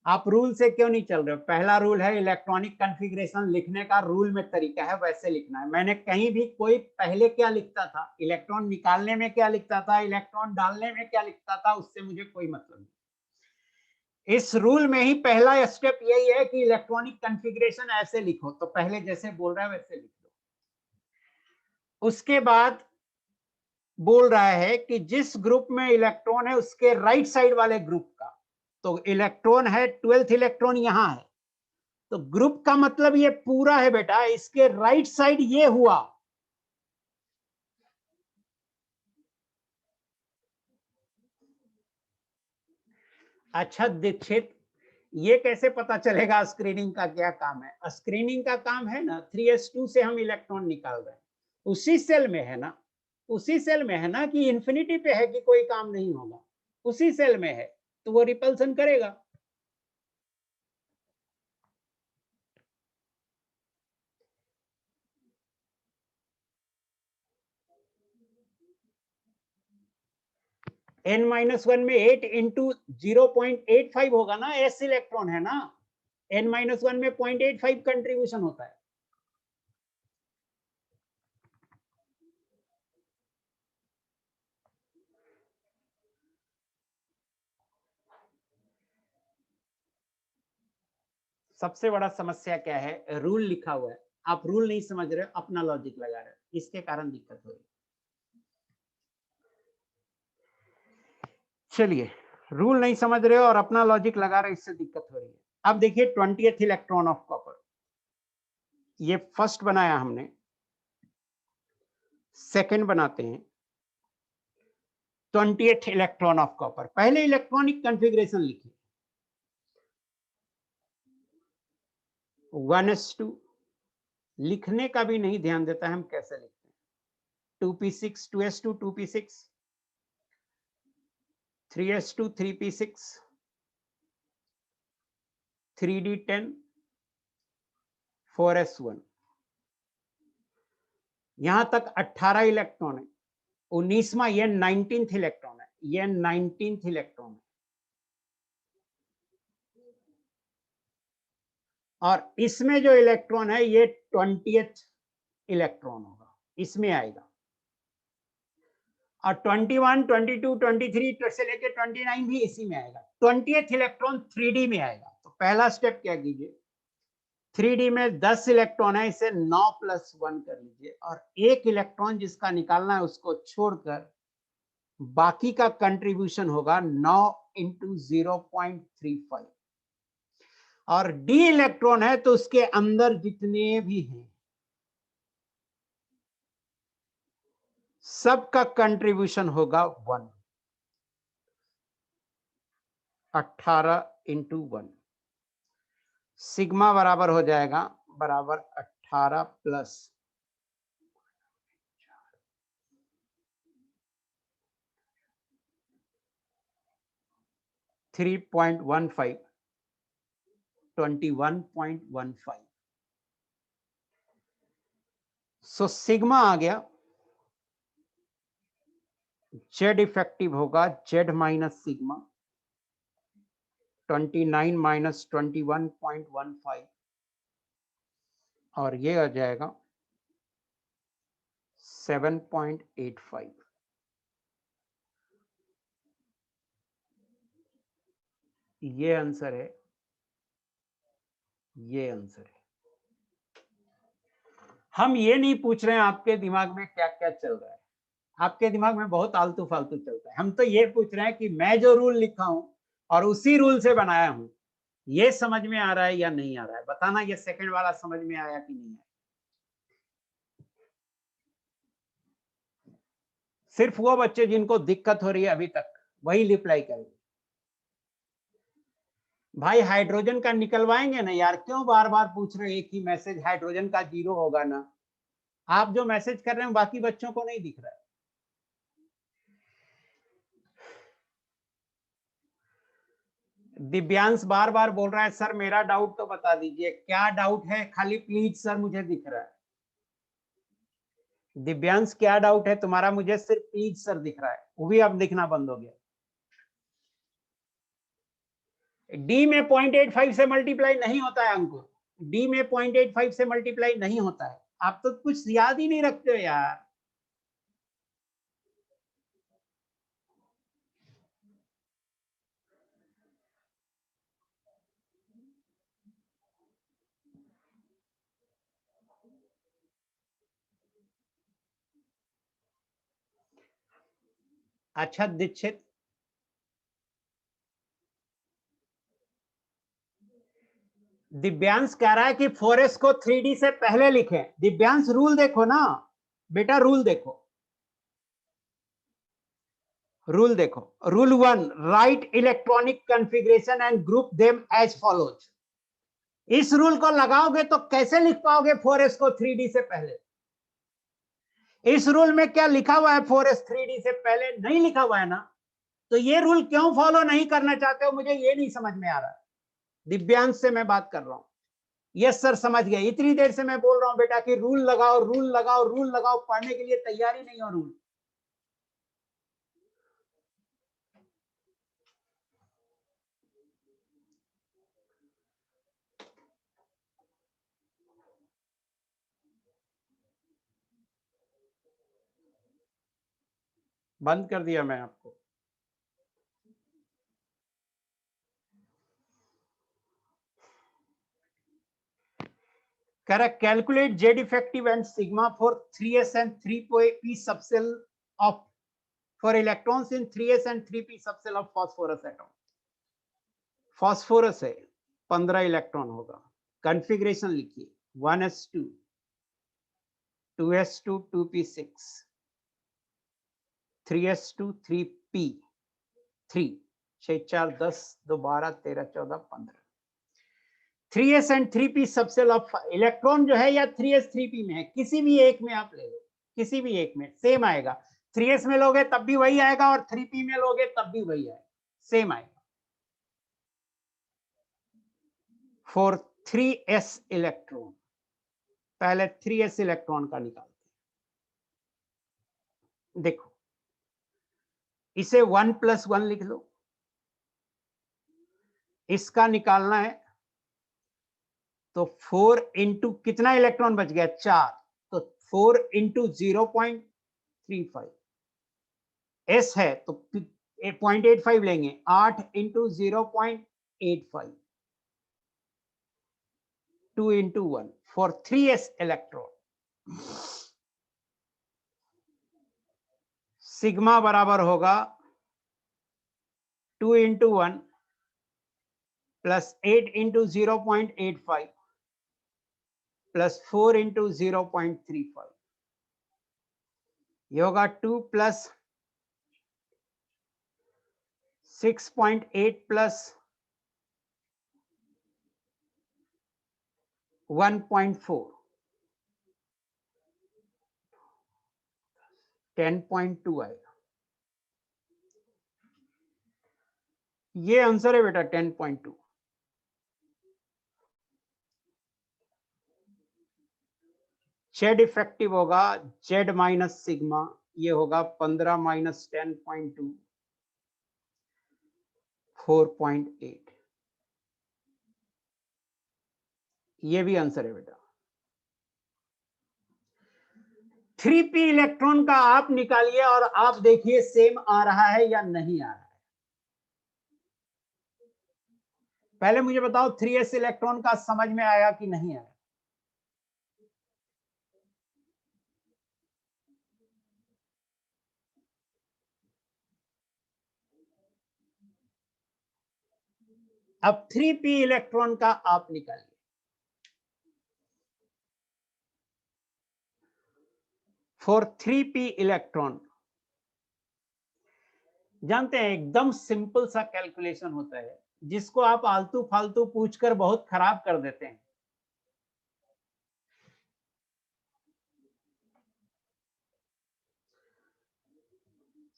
आप रूल से क्यों नहीं चल रहे हो? पहला रूल है इलेक्ट्रॉनिक कॉन्फ़िगरेशन लिखने का रूल में तरीका है, वैसे लिखना है। मैंने कहीं भी कोई पहले क्या लिखता था, इलेक्ट्रॉन निकालने में क्या लिखता था, इलेक्ट्रॉन डालने में क्या लिखता था, उससे मुझे कोई मतलब नहीं। इस रूल में ही पहला स्टेप यही है कि इलेक्ट्रॉनिक कॉन्फ़िगरेशन ऐसे लिखो, तो पहले जैसे बोल रहा है वैसे लिख दो। उसके बाद बोल रहा है कि जिस ग्रुप में इलेक्ट्रॉन है उसके राइट साइड वाले ग्रुप का, तो इलेक्ट्रॉन है 12th इलेक्ट्रॉन यहां है, तो ग्रुप का मतलब ये पूरा है बेटा, इसके राइट साइड ये हुआ। अच्छा दीक्षित, ये कैसे पता चलेगा स्क्रीनिंग का क्या काम है? स्क्रीनिंग का काम है ना 3s2 से हम इलेक्ट्रॉन निकाल रहे हैं, उसी सेल में है ना, उसी सेल में है ना कि इंफिनिटी पे है कि कोई काम नहीं होगा, उसी सेल में है, तो वो रिपल्सन करेगा। n-1 में 8 इंटू 0.85 होगा ना, s इलेक्ट्रॉन है ना, n-1 में 0.85 कंट्रीब्यूशन होता है। सबसे बड़ा समस्या क्या है, रूल लिखा हुआ है, आप रूल नहीं समझ रहे हो, अपना लॉजिक लगा रहे हो, इसके कारण दिक्कत हो रही है। चलिए, रूल नहीं समझ रहे हो और अपना लॉजिक लगा रहे हो, इससे दिक्कत हो रही है। अब देखिए 20th इलेक्ट्रॉन ऑफ कॉपर, ये फर्स्ट बनाया हमने, सेकंड बनाते हैं 20th इलेक्ट्रॉन ऑफ कॉपर। पहले इलेक्ट्रॉनिक कॉन्फ़िगरेशन लिखिए, 1s2, लिखने का भी नहीं ध्यान देता है हम कैसे लिखते हैं, 2p6 2s2 2p6, 3s2 3p6, 3d10 4s1, यहां तक 18 इलेक्ट्रॉन है। 19वां ये 19th इलेक्ट्रॉन है, ये 19th इलेक्ट्रॉन है, और इसमें जो इलेक्ट्रॉन है ये 20th इलेक्ट्रॉन होगा, इसमें आएगा। और 21 22 23 से लेके 29 भी इसी में आएगा। 20th इलेक्ट्रॉन 3D में आएगा। तो पहला स्टेप क्या कीजिए, 3D में 10 इलेक्ट्रॉन है, इसे 9 + 1 कर लीजिए, और एक इलेक्ट्रॉन जिसका निकालना है उसको छोड़कर बाकी का कंट्रीब्यूशन होगा 9 × 0.35, और डी इलेक्ट्रॉन है तो उसके अंदर जितने भी हैं सबका कंट्रीब्यूशन होगा 1, 18 × 1, सिग्मा बराबर हो जाएगा बराबर 18 + 3.15 21.15। सो सिग्मा आ गया, जेड इफेक्टिव होगा जेड माइनस सिग्मा 29 - 21.15, और ये आ जाएगा 7.85। ये आंसर है, ये आंसर है। हम ये नहीं पूछ रहे हैं आपके दिमाग में क्या क्या चल रहा है, आपके दिमाग में बहुत आलतू फालतू चलता है। हम तो ये पूछ रहे हैं कि मैं जो रूल लिखा हूं और उसी रूल से बनाया हूं, ये समझ में आ रहा है या नहीं आ रहा है? बताना, ये सेकंड वाला समझ में आया कि नहीं आया? सिर्फ वो बच्चे जिनको दिक्कत हो रही है अभी तक, वही रिप्लाई करेंगे। भाई हाइड्रोजन का निकलवाएंगे ना यार, क्यों बार बार पूछ रहे हो एक ही मैसेज, हाइड्रोजन का 0 होगा ना। आप जो मैसेज कर रहे हैं बाकी बच्चों को नहीं दिख रहा है। दिव्यांश बार बार बोल रहा है सर मेरा डाउट तो बता दीजिए, क्या डाउट है खाली प्लीज सर, मुझे दिख रहा है। दिव्यांश क्या डाउट है तुम्हारा, मुझे सिर्फ प्लीज सर दिख रहा है, वो भी अब दिखना बंद हो गया। डी में 0.85 से मल्टीप्लाई नहीं होता है अंको, डी में 0.85 से मल्टीप्लाई नहीं होता है। आप तो कुछ याद ही नहीं रखते हो यार। अच्छा दीक्षित, दिव्यांश कह रहा है कि 4s को 3d से पहले लिखें। दिव्यांश रूल देखो ना बेटा, रूल देखो, रूल देखो। Rule 1, write electronic configuration and group them as follows. इस रूल को लगाओगे तो कैसे लिख पाओगे 4s को 3d से पहले? इस रूल में क्या लिखा हुआ है 4s 3d से पहले? नहीं लिखा हुआ है ना, तो ये रूल क्यों फॉलो नहीं करना चाहते हो, मुझे ये नहीं समझ में आ रहा है। दिव्यांश से मैं बात कर रहा हूं। यस सर समझ गए, इतनी देर से मैं बोल रहा हूं बेटा कि रूल लगाओ, रूल लगाओ, रूल लगाओ, पढ़ने के लिए तैयार ही नहीं हो रूल। बंद कर दिया मैं आपको। Correct, calculate Z effective and sigma for 3s and 3p subshell of for electrons in 3s and 3p subshell of phosphorus atom. Phosphorus है 15 इलेक्ट्रॉन होगा। कॉन्फ़िगरेशन लिखिए 1s2 2s2 2p6 3s2 3p3 6 4 10 2 12 13 14 15। 3s and 3p subshell of electron जो है या 3s 3p में है, किसी भी एक में आप ले लो, किसी भी एक में सेम आएगा। 3s में लोगे तब भी वही आएगा और 3p में लोगे तब भी वही आएगा, सेम आएगा। फॉर 3s इलेक्ट्रॉन, पहले 3s इलेक्ट्रॉन का निकालते हैं। देखो इसे 1 + 1 लिख लो, इसका निकालना है तो 4 इंटू कितना इलेक्ट्रॉन बच गया 4, तो 4 इंटू 0.35 s है तो 0.85 लेंगे, 8 into 0.85 2 into 1 for 3s electron. Sigma बराबर होगा 2 into 1 plus 8 into 0.85 plus 4 into 0.35, ये होगा 2 प्लस 6.8 प्लस 1.4 10.2 आएगा। ये आंसर है बेटा 10.2। जेड इफेक्टिव होगा जेड माइनस सिग्मा, ये होगा 15 माइनस 10.2 4.8, ये भी आंसर है बेटा। 3p इलेक्ट्रॉन का आप निकालिए और आप देखिए सेम आ रहा है या नहीं आ रहा है। पहले मुझे बताओ 3s इलेक्ट्रॉन का समझ में आया कि नहीं आया? अब 3p इलेक्ट्रॉन का आप निकालिए। फॉर 3p इलेक्ट्रॉन जानते हैं एकदम सिंपल सा कैलकुलेशन होता है, जिसको आप आलतू फालतू पूछकर बहुत खराब कर देते हैं।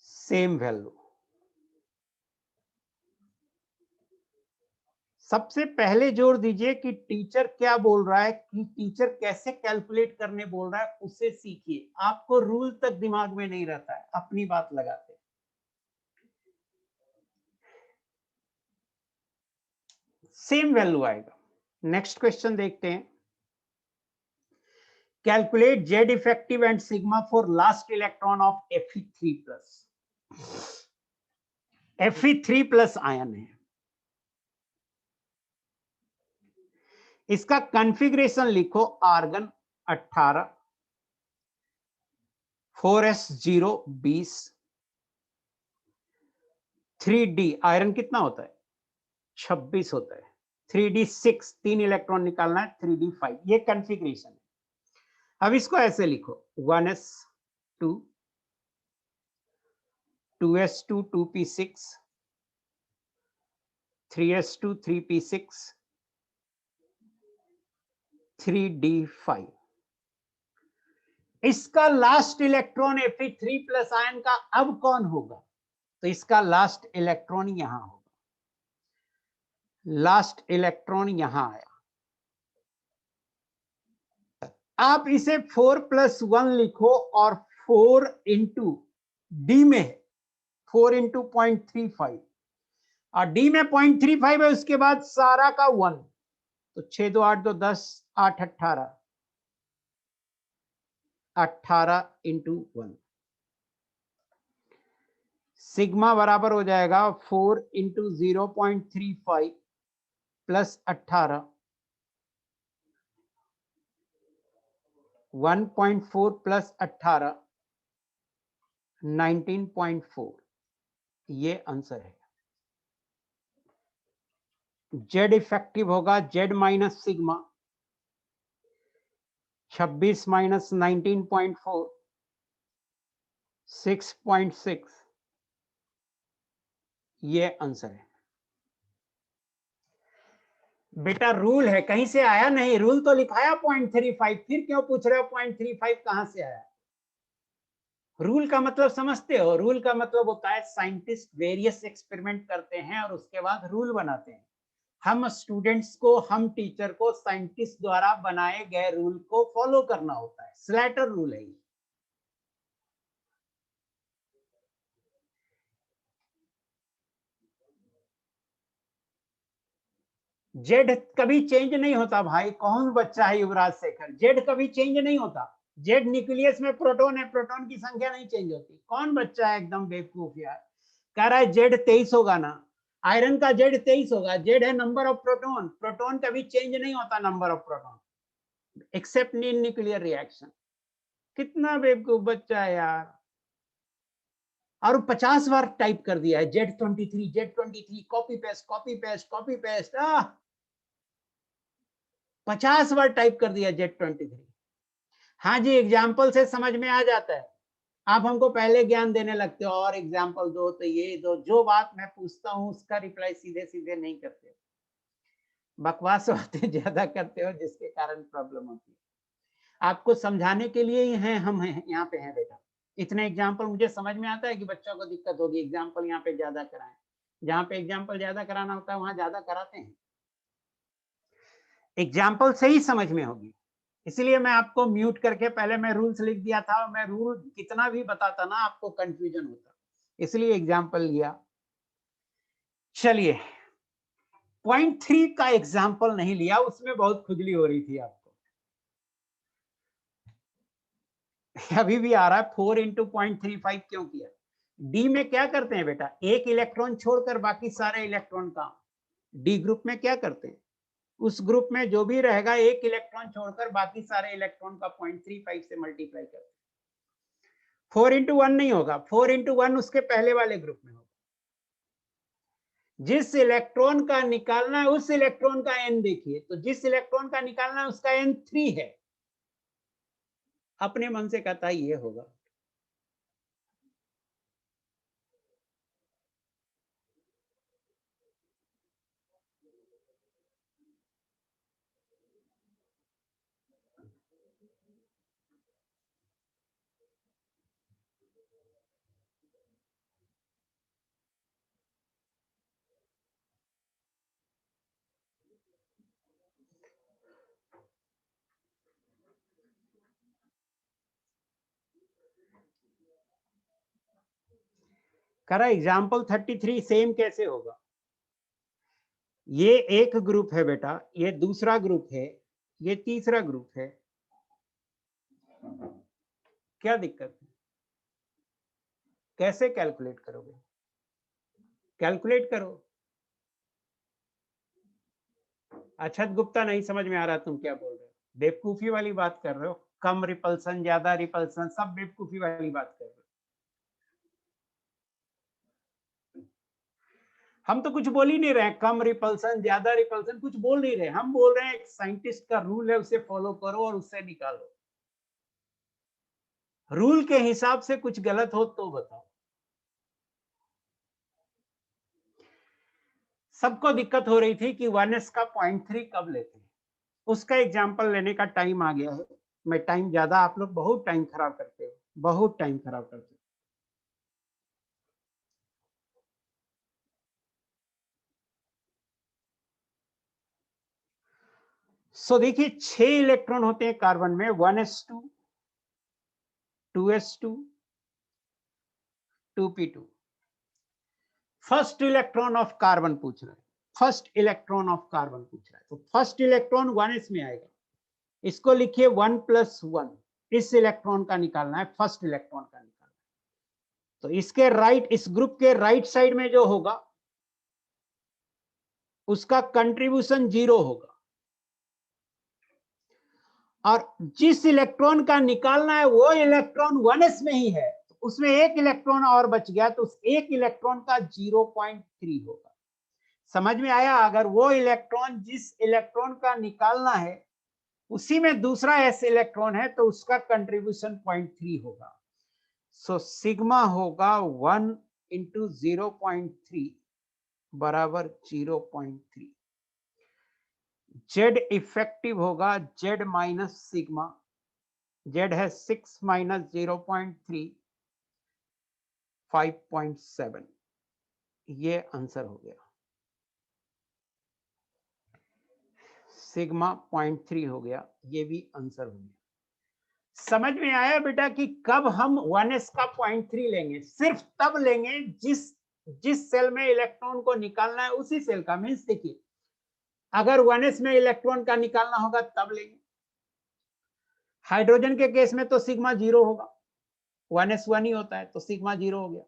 Same value. सबसे पहले जोर दीजिए कि टीचर क्या बोल रहा है, कि टीचर कैसे कैलकुलेट करने बोल रहा है, उससे सीखिए। आपको रूल तक दिमाग में नहीं रहता है, अपनी बात लगाते हैं। सेम वैल्यू आएगा। नेक्स्ट क्वेश्चन देखते हैं। Calculate Z effective and sigma for last electron of Fe3+। Fe3+ ion है। इसका कॉन्फ़िगरेशन लिखो, आर्गन 18, 4s0 20, 3d आयरन कितना होता है 26 होता है, 3d6 3 इलेक्ट्रॉन निकालना है, 3d5 ये कॉन्फ़िगरेशन है। अब इसको ऐसे लिखो 1s2 2s2 2p6 3s2 3p6 3d5। इसका लास्ट इलेक्ट्रॉन Fe3+ आयन का अब कौन होगा? तो इसका लास्ट इलेक्ट्रॉन यहां होगा। लास्ट इलेक्ट्रॉन यहां आया। आप इसे 4+1 लिखो और 4 इंटू डी में है 4 इंटू 0.35 और डी में 0.35 है, उसके बाद सारा का 1, तो 6 2 8 2 10 8 18 18 इंटू 1। सिग्मा बराबर हो जाएगा 4 इंटू 0.35 प्लस 18 1.4 प्लस 18 19.4। ये आंसर है। जेड इफेक्टिव होगा जेड माइनस सिग्मा 26 माइनस 19.4 6.6। ये आंसर है। बेटा रूल है, कहीं से आया नहीं, रूल तो लिखाया 0.35, फिर क्यों पूछ रहे हो 0.35 कहां से आया? रूल का मतलब समझते हो? रूल का मतलब होता है साइंटिस्ट वेरियस एक्सपेरिमेंट करते हैं और उसके बाद रूल बनाते हैं। हम स्टूडेंट्स को, हम टीचर को साइंटिस्ट द्वारा बनाए गए रूल को फॉलो करना होता है। स्लैटर रूल है ये। जेड कभी चेंज नहीं होता भाई। कौन बच्चा है युवराज शेखर? जेड कभी चेंज नहीं होता। जेड न्यूक्लियस में प्रोटॉन है, प्रोटॉन की संख्या नहीं चेंज होती। कौन बच्चा है एकदम बेवकूफ यार, कह रहा है जेड 23 होगा ना, आयरन का जेड 23 होगा। जेड है नंबर ऑफ प्रोटॉन, प्रोटॉन कभी चेंज नहीं होता number of proton accept in nuclear reaction. कितना बेवकूफ बच्चा है यार। और 50 बार टाइप कर दिया है Z23 Z23, copy paste copy paste copy paste. 50 बार टाइप कर दिया Z23। हाँ जी, एग्जाम्पल से समझ में आ जाता है। आप हमको पहले ज्ञान देने लगते हो और एग्जाम्पल दो तो ये दो, जो बात मैं पूछता हूं उसका रिप्लाई सीधे सीधे नहीं करते, बकवास बातें ज्यादा करते हो जिसके कारण प्रॉब्लम होती है। आपको समझाने के लिए ही हैं, हम हैं यहाँ पे हैं बेटा। इतने एग्जाम्पल मुझे समझ में आता है कि बच्चों को दिक्कत होगी, एग्जाम्पल यहाँ पे ज्यादा कराएं। जहाँ पे एग्जाम्पल ज्यादा कराना होता है वहां ज्यादा कराते हैं। एग्जाम्पल से ही समझ में होगी। इसलिए मैं आपको म्यूट करके पहले मैं रूल्स लिख दिया था। मैं रूल कितना भी बताता ना आपको कंफ्यूजन होता, इसलिए एग्जाम्पल लिया। चलिए 0.3 का एग्जाम्पल नहीं लिया, उसमें बहुत खुजली हो रही थी आपको। अभी भी आ रहा है 4 इंटू 0.35 क्यों किया? डी में क्या करते हैं बेटा, एक इलेक्ट्रॉन छोड़कर बाकी सारे इलेक्ट्रॉन का डी ग्रुप में क्या करते हैं, उस ग्रुप में जो भी रहेगा एक इलेक्ट्रॉन छोड़कर बाकी सारे इलेक्ट्रॉन का 0.35 से मल्टीप्लाई करते हैं। 4 इंटू 1 नहीं होगा, 4 इंटू 1 उसके पहले वाले ग्रुप में होगा। जिस इलेक्ट्रॉन का निकालना है उस इलेक्ट्रॉन का एन देखिए, तो जिस इलेक्ट्रॉन का निकालना है उसका एन 3 है। अपने मन से कहता है ये होगा। करा एग्जाम्पल 33 सेम कैसे होगा? ये एक ग्रुप है बेटा, ये दूसरा ग्रुप है, ये तीसरा ग्रुप है, क्या दिक्कत है? कैसे कैलकुलेट करोगे? कैलकुलेट करो। अक्षत गुप्ता नहीं समझ में आ रहा तुम क्या बोल रहे हो, बेवकूफी वाली बात कर रहे हो, कम रिपल्सन ज्यादा रिपल्सन सब बेवकूफी वाली बात कर रहे हो। हम तो कुछ बोल ही नहीं रहे, कम रिपल्सन ज्यादा रिपल्सन कुछ बोल नहीं रहे, हम बोल रहे हैं एक साइंटिस्ट का रूल है उसे फॉलो करो और उससे निकालो। रूल के हिसाब से कुछ गलत हो तो बताओ। सबको दिक्कत हो रही थी कि 1s का 0.3 कब लेते हैं, उसका एग्जाम्पल लेने का टाइम आ गया है। मैं टाइम ज्यादा, आप लोग बहुत टाइम खराब करते हो, बहुत टाइम खराब करते हो। सो देखिए 6 इलेक्ट्रॉन होते हैं कार्बन में, 1s2, 2s2, 2p2। First electron of carbon पूछ रहा है, फर्स्ट इलेक्ट्रॉन ऑफ कार्बन पूछ रहा है, तो फर्स्ट इलेक्ट्रॉन 1s में आएगा, इसको लिखिए 1 + 1, इस इलेक्ट्रॉन का निकालना है, फर्स्ट इलेक्ट्रॉन का निकालना है। तो इसके राइट, इस ग्रुप के राइट साइड में जो होगा उसका कंट्रीब्यूशन 0 होगा, और जिस इलेक्ट्रॉन का निकालना है वो इलेक्ट्रॉन 1s में ही है, तो उसमें एक इलेक्ट्रॉन और बच गया, तो उस एक इलेक्ट्रॉन का 0.3 होगा। समझ में आया? अगर वो इलेक्ट्रॉन जिस इलेक्ट्रॉन का निकालना है उसी में दूसरा s इलेक्ट्रॉन है तो उसका कंट्रीब्यूशन 0.3 होगा। सो सिग्मा होगा 1 × 0.3 बराबर 0.3। जेड इफेक्टिव होगा जेड माइनस सिग्मा, जेड है 6 - 0.3 5.7, ये आंसर हो गया। सिग्मा 0.3 हो गया, ये भी आंसर हो गया। समझ में आया बेटा कि कब हम 1s का 0.3 लेंगे? सिर्फ तब लेंगे जिस सेल में इलेक्ट्रॉन को निकालना है उसी सेल का। मीन्स देखिए, अगर 1s में इलेक्ट्रॉन का निकालना होगा तब लेंगे। हाइड्रोजन के केस में तो सिग्मा 0 होगा, 1s 1 ही होता है तो सिग्मा 0 हो गया।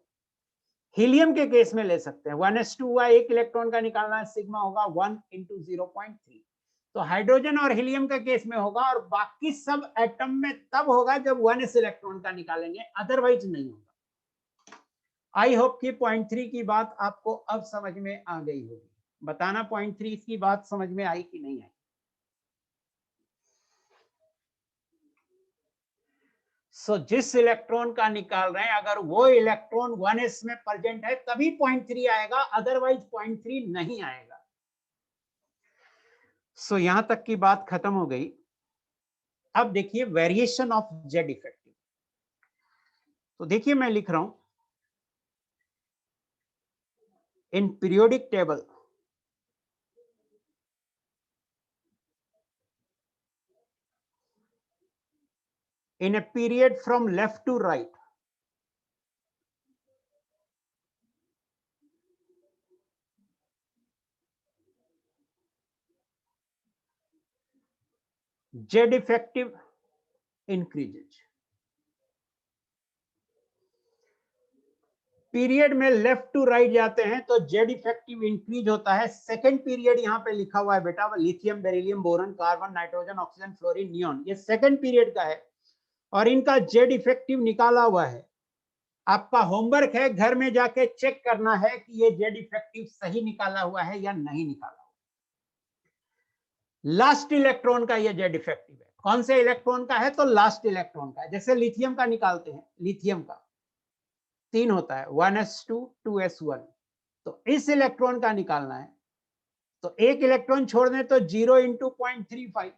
हीलियम के केस में ले सकते हैं, 1s2 हुआ, एक इलेक्ट्रॉन का निकालना है, सिग्मा होगा 1 × 0.3। तो हाइड्रोजन और हीलियम का केस में होगा, और बाकी सब एटम में तब होगा जब 1s इलेक्ट्रॉन का निकालेंगे, अदरवाइज नहीं होगा। आई होप कि 0.3 की बात आपको अब समझ में आ गई होगी। बताना 0.3 की बात समझ में आई कि नहीं आई? सो जिस इलेक्ट्रॉन का निकाल रहे हैं अगर वो इलेक्ट्रॉन 1s में प्रेजेंट है तभी 0.3 आएगा, अदरवाइज 0.3 नहीं आएगा। सो यहां तक की बात खत्म हो गई। अब देखिए वेरिएशन ऑफ जेड इफेक्टिव। तो देखिए मैं लिख रहा हूं इन periodic table in a period from left to right, Z effective increases। Period में लेफ्ट टू राइट जाते हैं तो जेड इफेक्टिव इंक्रीज होता है। सेकंड पीरियड यहाँ पे लिखा हुआ है बेटा, lithium, beryllium, boron, carbon, nitrogen, oxygen, fluorine, neon, ये सेकंड पीरियड का है और इनका जेड इफेक्टिव निकाला हुआ है। आपका होमवर्क है घर में जाके चेक करना है कि ये जेड इफेक्टिव सही निकाला हुआ है या नहीं निकाला हुआ। लास्ट इलेक्ट्रॉन का ये जेड इफेक्टिव है। कौन से इलेक्ट्रॉन का है? तो लास्ट इलेक्ट्रॉन का है। जैसे लिथियम का निकालते हैं, लिथियम का 3 होता है, 1s2 2s1, तो इस इलेक्ट्रॉन का निकालना है तो एक इलेक्ट्रॉन छोड़ दें तो 0 × 0.35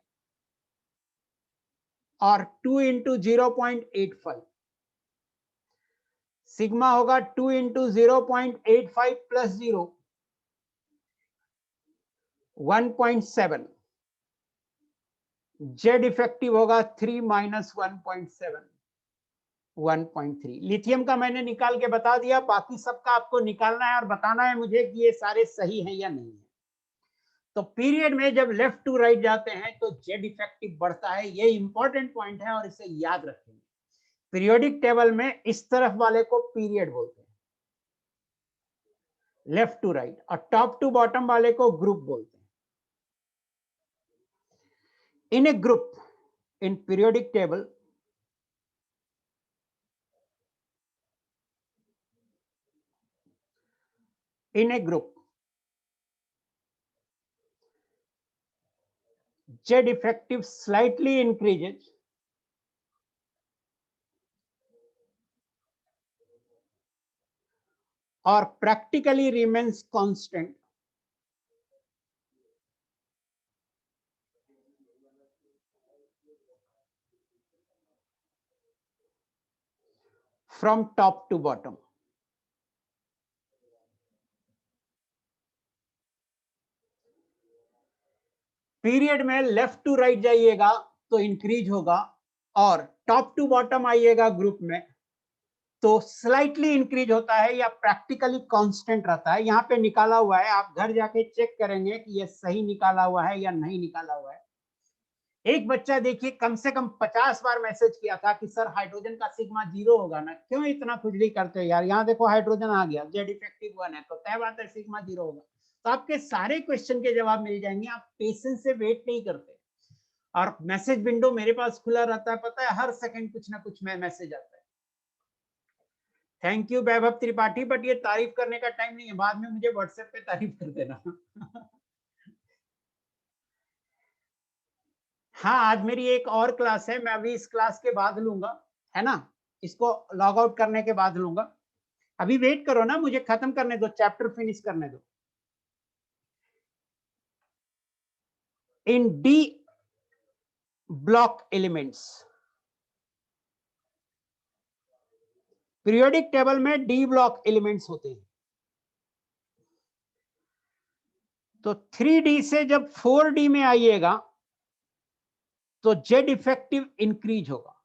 और 2 × 0.85, सिग्मा होगा 2 × 0.85 + 0 1.7, जेड इफेक्टिव होगा 3 - 1.7, 1.3। लिथियम का मैंने निकाल के बता दिया, बाकी सबका आपको निकालना है और बताना है मुझे कि ये सारे सही हैं या नहीं है। तो पीरियड में जब लेफ्ट टू राइट जाते हैं तो जेड इफेक्टिव बढ़ता है, ये इंपॉर्टेंट पॉइंट है और इसे याद रखेंगे। पीरियोडिक टेबल में इस तरफ वाले को पीरियड बोलते हैं, लेफ्ट टू राइट, और टॉप टू बॉटम वाले को ग्रुप बोलते हैं। In a group, in periodic table, in a group, Z effective slightly increases or practically remains constant from top to bottom. Period में लेफ्ट टू राइट जाइएगा तो increase होगा, और टॉप टू बॉटम आइएगा ग्रुप में तो स्लाइटली इंक्रीज होता है या प्रैक्टिकली कांस्टेंट रहता है। यहाँ पे निकाला हुआ है, आप घर जाके चेक करेंगे कि ये सही निकाला हुआ है या नहीं निकाला हुआ है। एक बच्चा देखिए कम से कम 50 बार मैसेज किया था कि सर हाइड्रोजन का सिग्मा 0 होगा ना, क्यों इतना खुजली करते हो यार, यहाँ देखो हाइड्रोजन आ गया, जेड इफेक्टिव 1 है तो तय बात है सिग्मा 0 होगा। तो आपके सारे क्वेश्चन के जवाब मिल जाएंगे, आप पेशेंस से वेट नहीं करते। और मैसेज विंडो मेरे पास खुला रहता है, पता है हर सेकंड कुछ ना कुछ मैसेज आता है। Thank you Vaibhav Tripathi, but ये तारीफ करने का टाइम नहीं है, बाद में मुझे व्हाट्सएप पे तारीफ कर देना। हाँ, आज मेरी एक और क्लास है, मैं अभी इस क्लास के बाद लूंगा, है ना, इसको लॉग आउट करने के बाद लूंगा। अभी वेट करो ना, मुझे खत्म करने दो, चैप्टर फिनिश करने दो। In D block elements, periodic table में डी ब्लॉक एलिमेंट्स होते हैं। तो 3D से जब 4D में आइएगा तो जेड इफेक्टिव इंक्रीज होगा।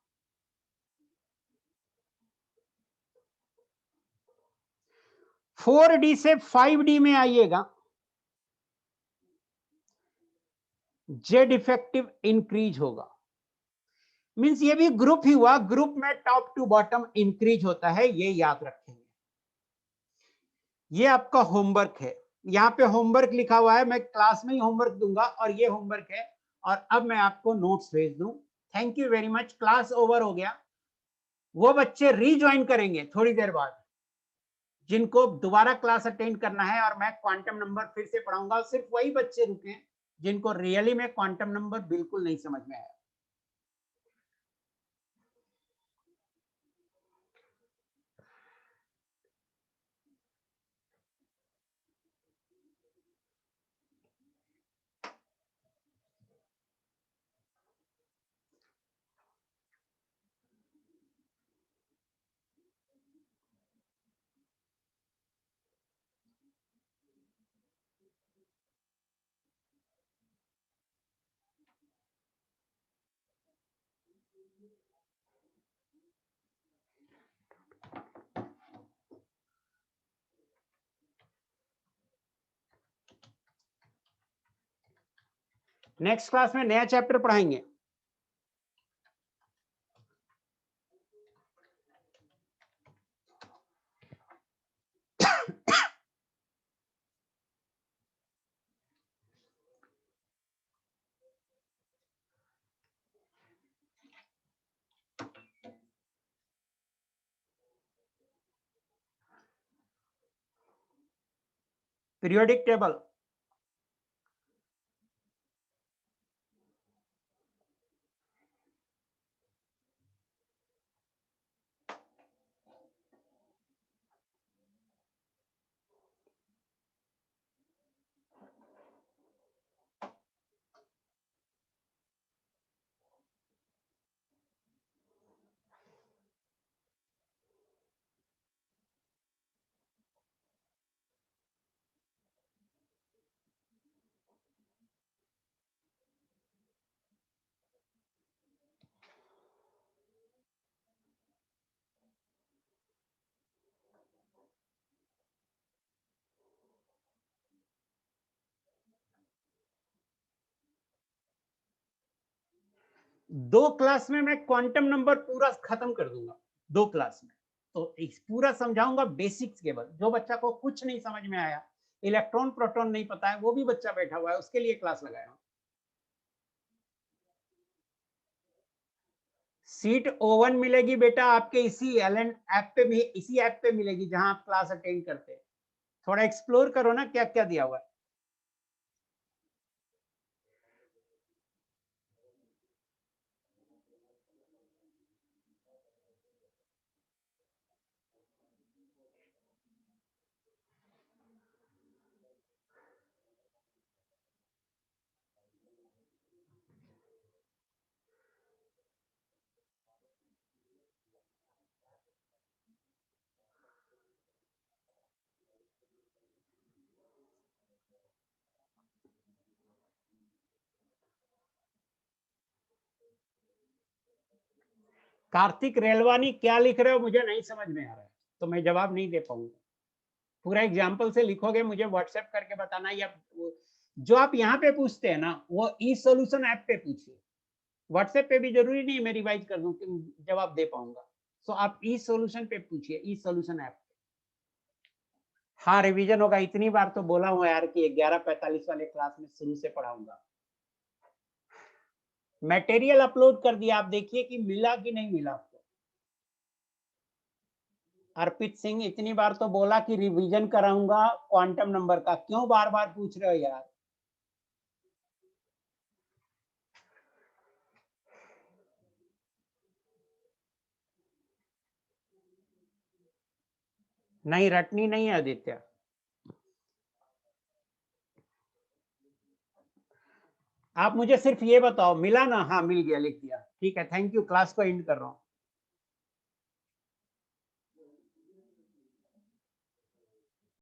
4D से 5D में आइएगा, जेड इफेक्टिव इंक्रीज होगा। मींस ये भी ग्रुप ही हुआ, ग्रुप में टॉप टू बॉटम इंक्रीज होता है, ये याद रखेंगे। ये आपका होमवर्क है, यहाँ पे होमवर्क लिखा हुआ है, मैं क्लास में ही होमवर्क दूंगा और ये होमवर्क है। और अब मैं आपको नोट्स भेज दूं। Thank you very much, class over हो गया। वो बच्चे रीज्वाइन करेंगे थोड़ी देर बाद जिनको दोबारा क्लास अटेंड करना है, और मैं क्वांटम नंबर फिर से पढ़ाऊंगा। सिर्फ वही बच्चे रुके जिनको रियली में क्वांटम नंबर बिल्कुल नहीं समझ में आया। नेक्स्ट क्लास में नया चैप्टर पढ़ाएंगे। पीरियोडिक टेबल, 2 क्लास में मैं क्वांटम नंबर पूरा खत्म कर दूंगा, 2 क्लास में। तो इस पूरा समझाऊंगा बेसिक्स केवल। जो बच्चा को कुछ नहीं समझ में आया, इलेक्ट्रॉन प्रोटॉन नहीं पता है, वो भी बच्चा बैठा हुआ है, उसके लिए क्लास लगाया हूं। सीट O1 मिलेगी बेटा आपके इसी एलन ऐप पे भी, इसी ऐप पे मिलेगी जहां आप क्लास अटेंड करते हैं। थोड़ा एक्सप्लोर करो ना क्या क्या दिया हुआ है। कार्तिक रेलवानी क्या लिख रहे हो, मुझे नहीं समझ में आ रहा है, तो मैं जवाब नहीं दे पाऊंगा। पूरा एग्जाम्पल से लिखोगे, मुझे व्हाट्सएप करके बताना, या जो आप यहाँ पे पूछते हैं ना, वो ई सॉल्यूशन ऐप पे पूछिए। व्हाट्सएप पे भी जरूरी नहीं मैं रिवाइज कर दूं कि जवाब दे पाऊंगा। सो आप ई सॉल्यूशन पे पूछिए, ई सॉल्यूशन ऐप। हाँ रिवीजन होगा, इतनी बार तो बोला हूँ यार कि 11:45 वाले क्लास में शुरू से पढ़ाऊंगा। मटेरियल अपलोड कर दिया, आप देखिए कि मिला कि नहीं मिला आपको। अर्पित सिंह, इतनी बार तो बोला कि रिवीजन कराऊंगा क्वांटम नंबर का, क्यों बार बार पूछ रहे हो यार। नहीं रटनी नहीं है आदित्य। आप मुझे सिर्फ ये बताओ, मिला ना? हाँ मिल गया, लिख दिया, ठीक है, थैंक यू। क्लास को एंड कर रहा हूँ।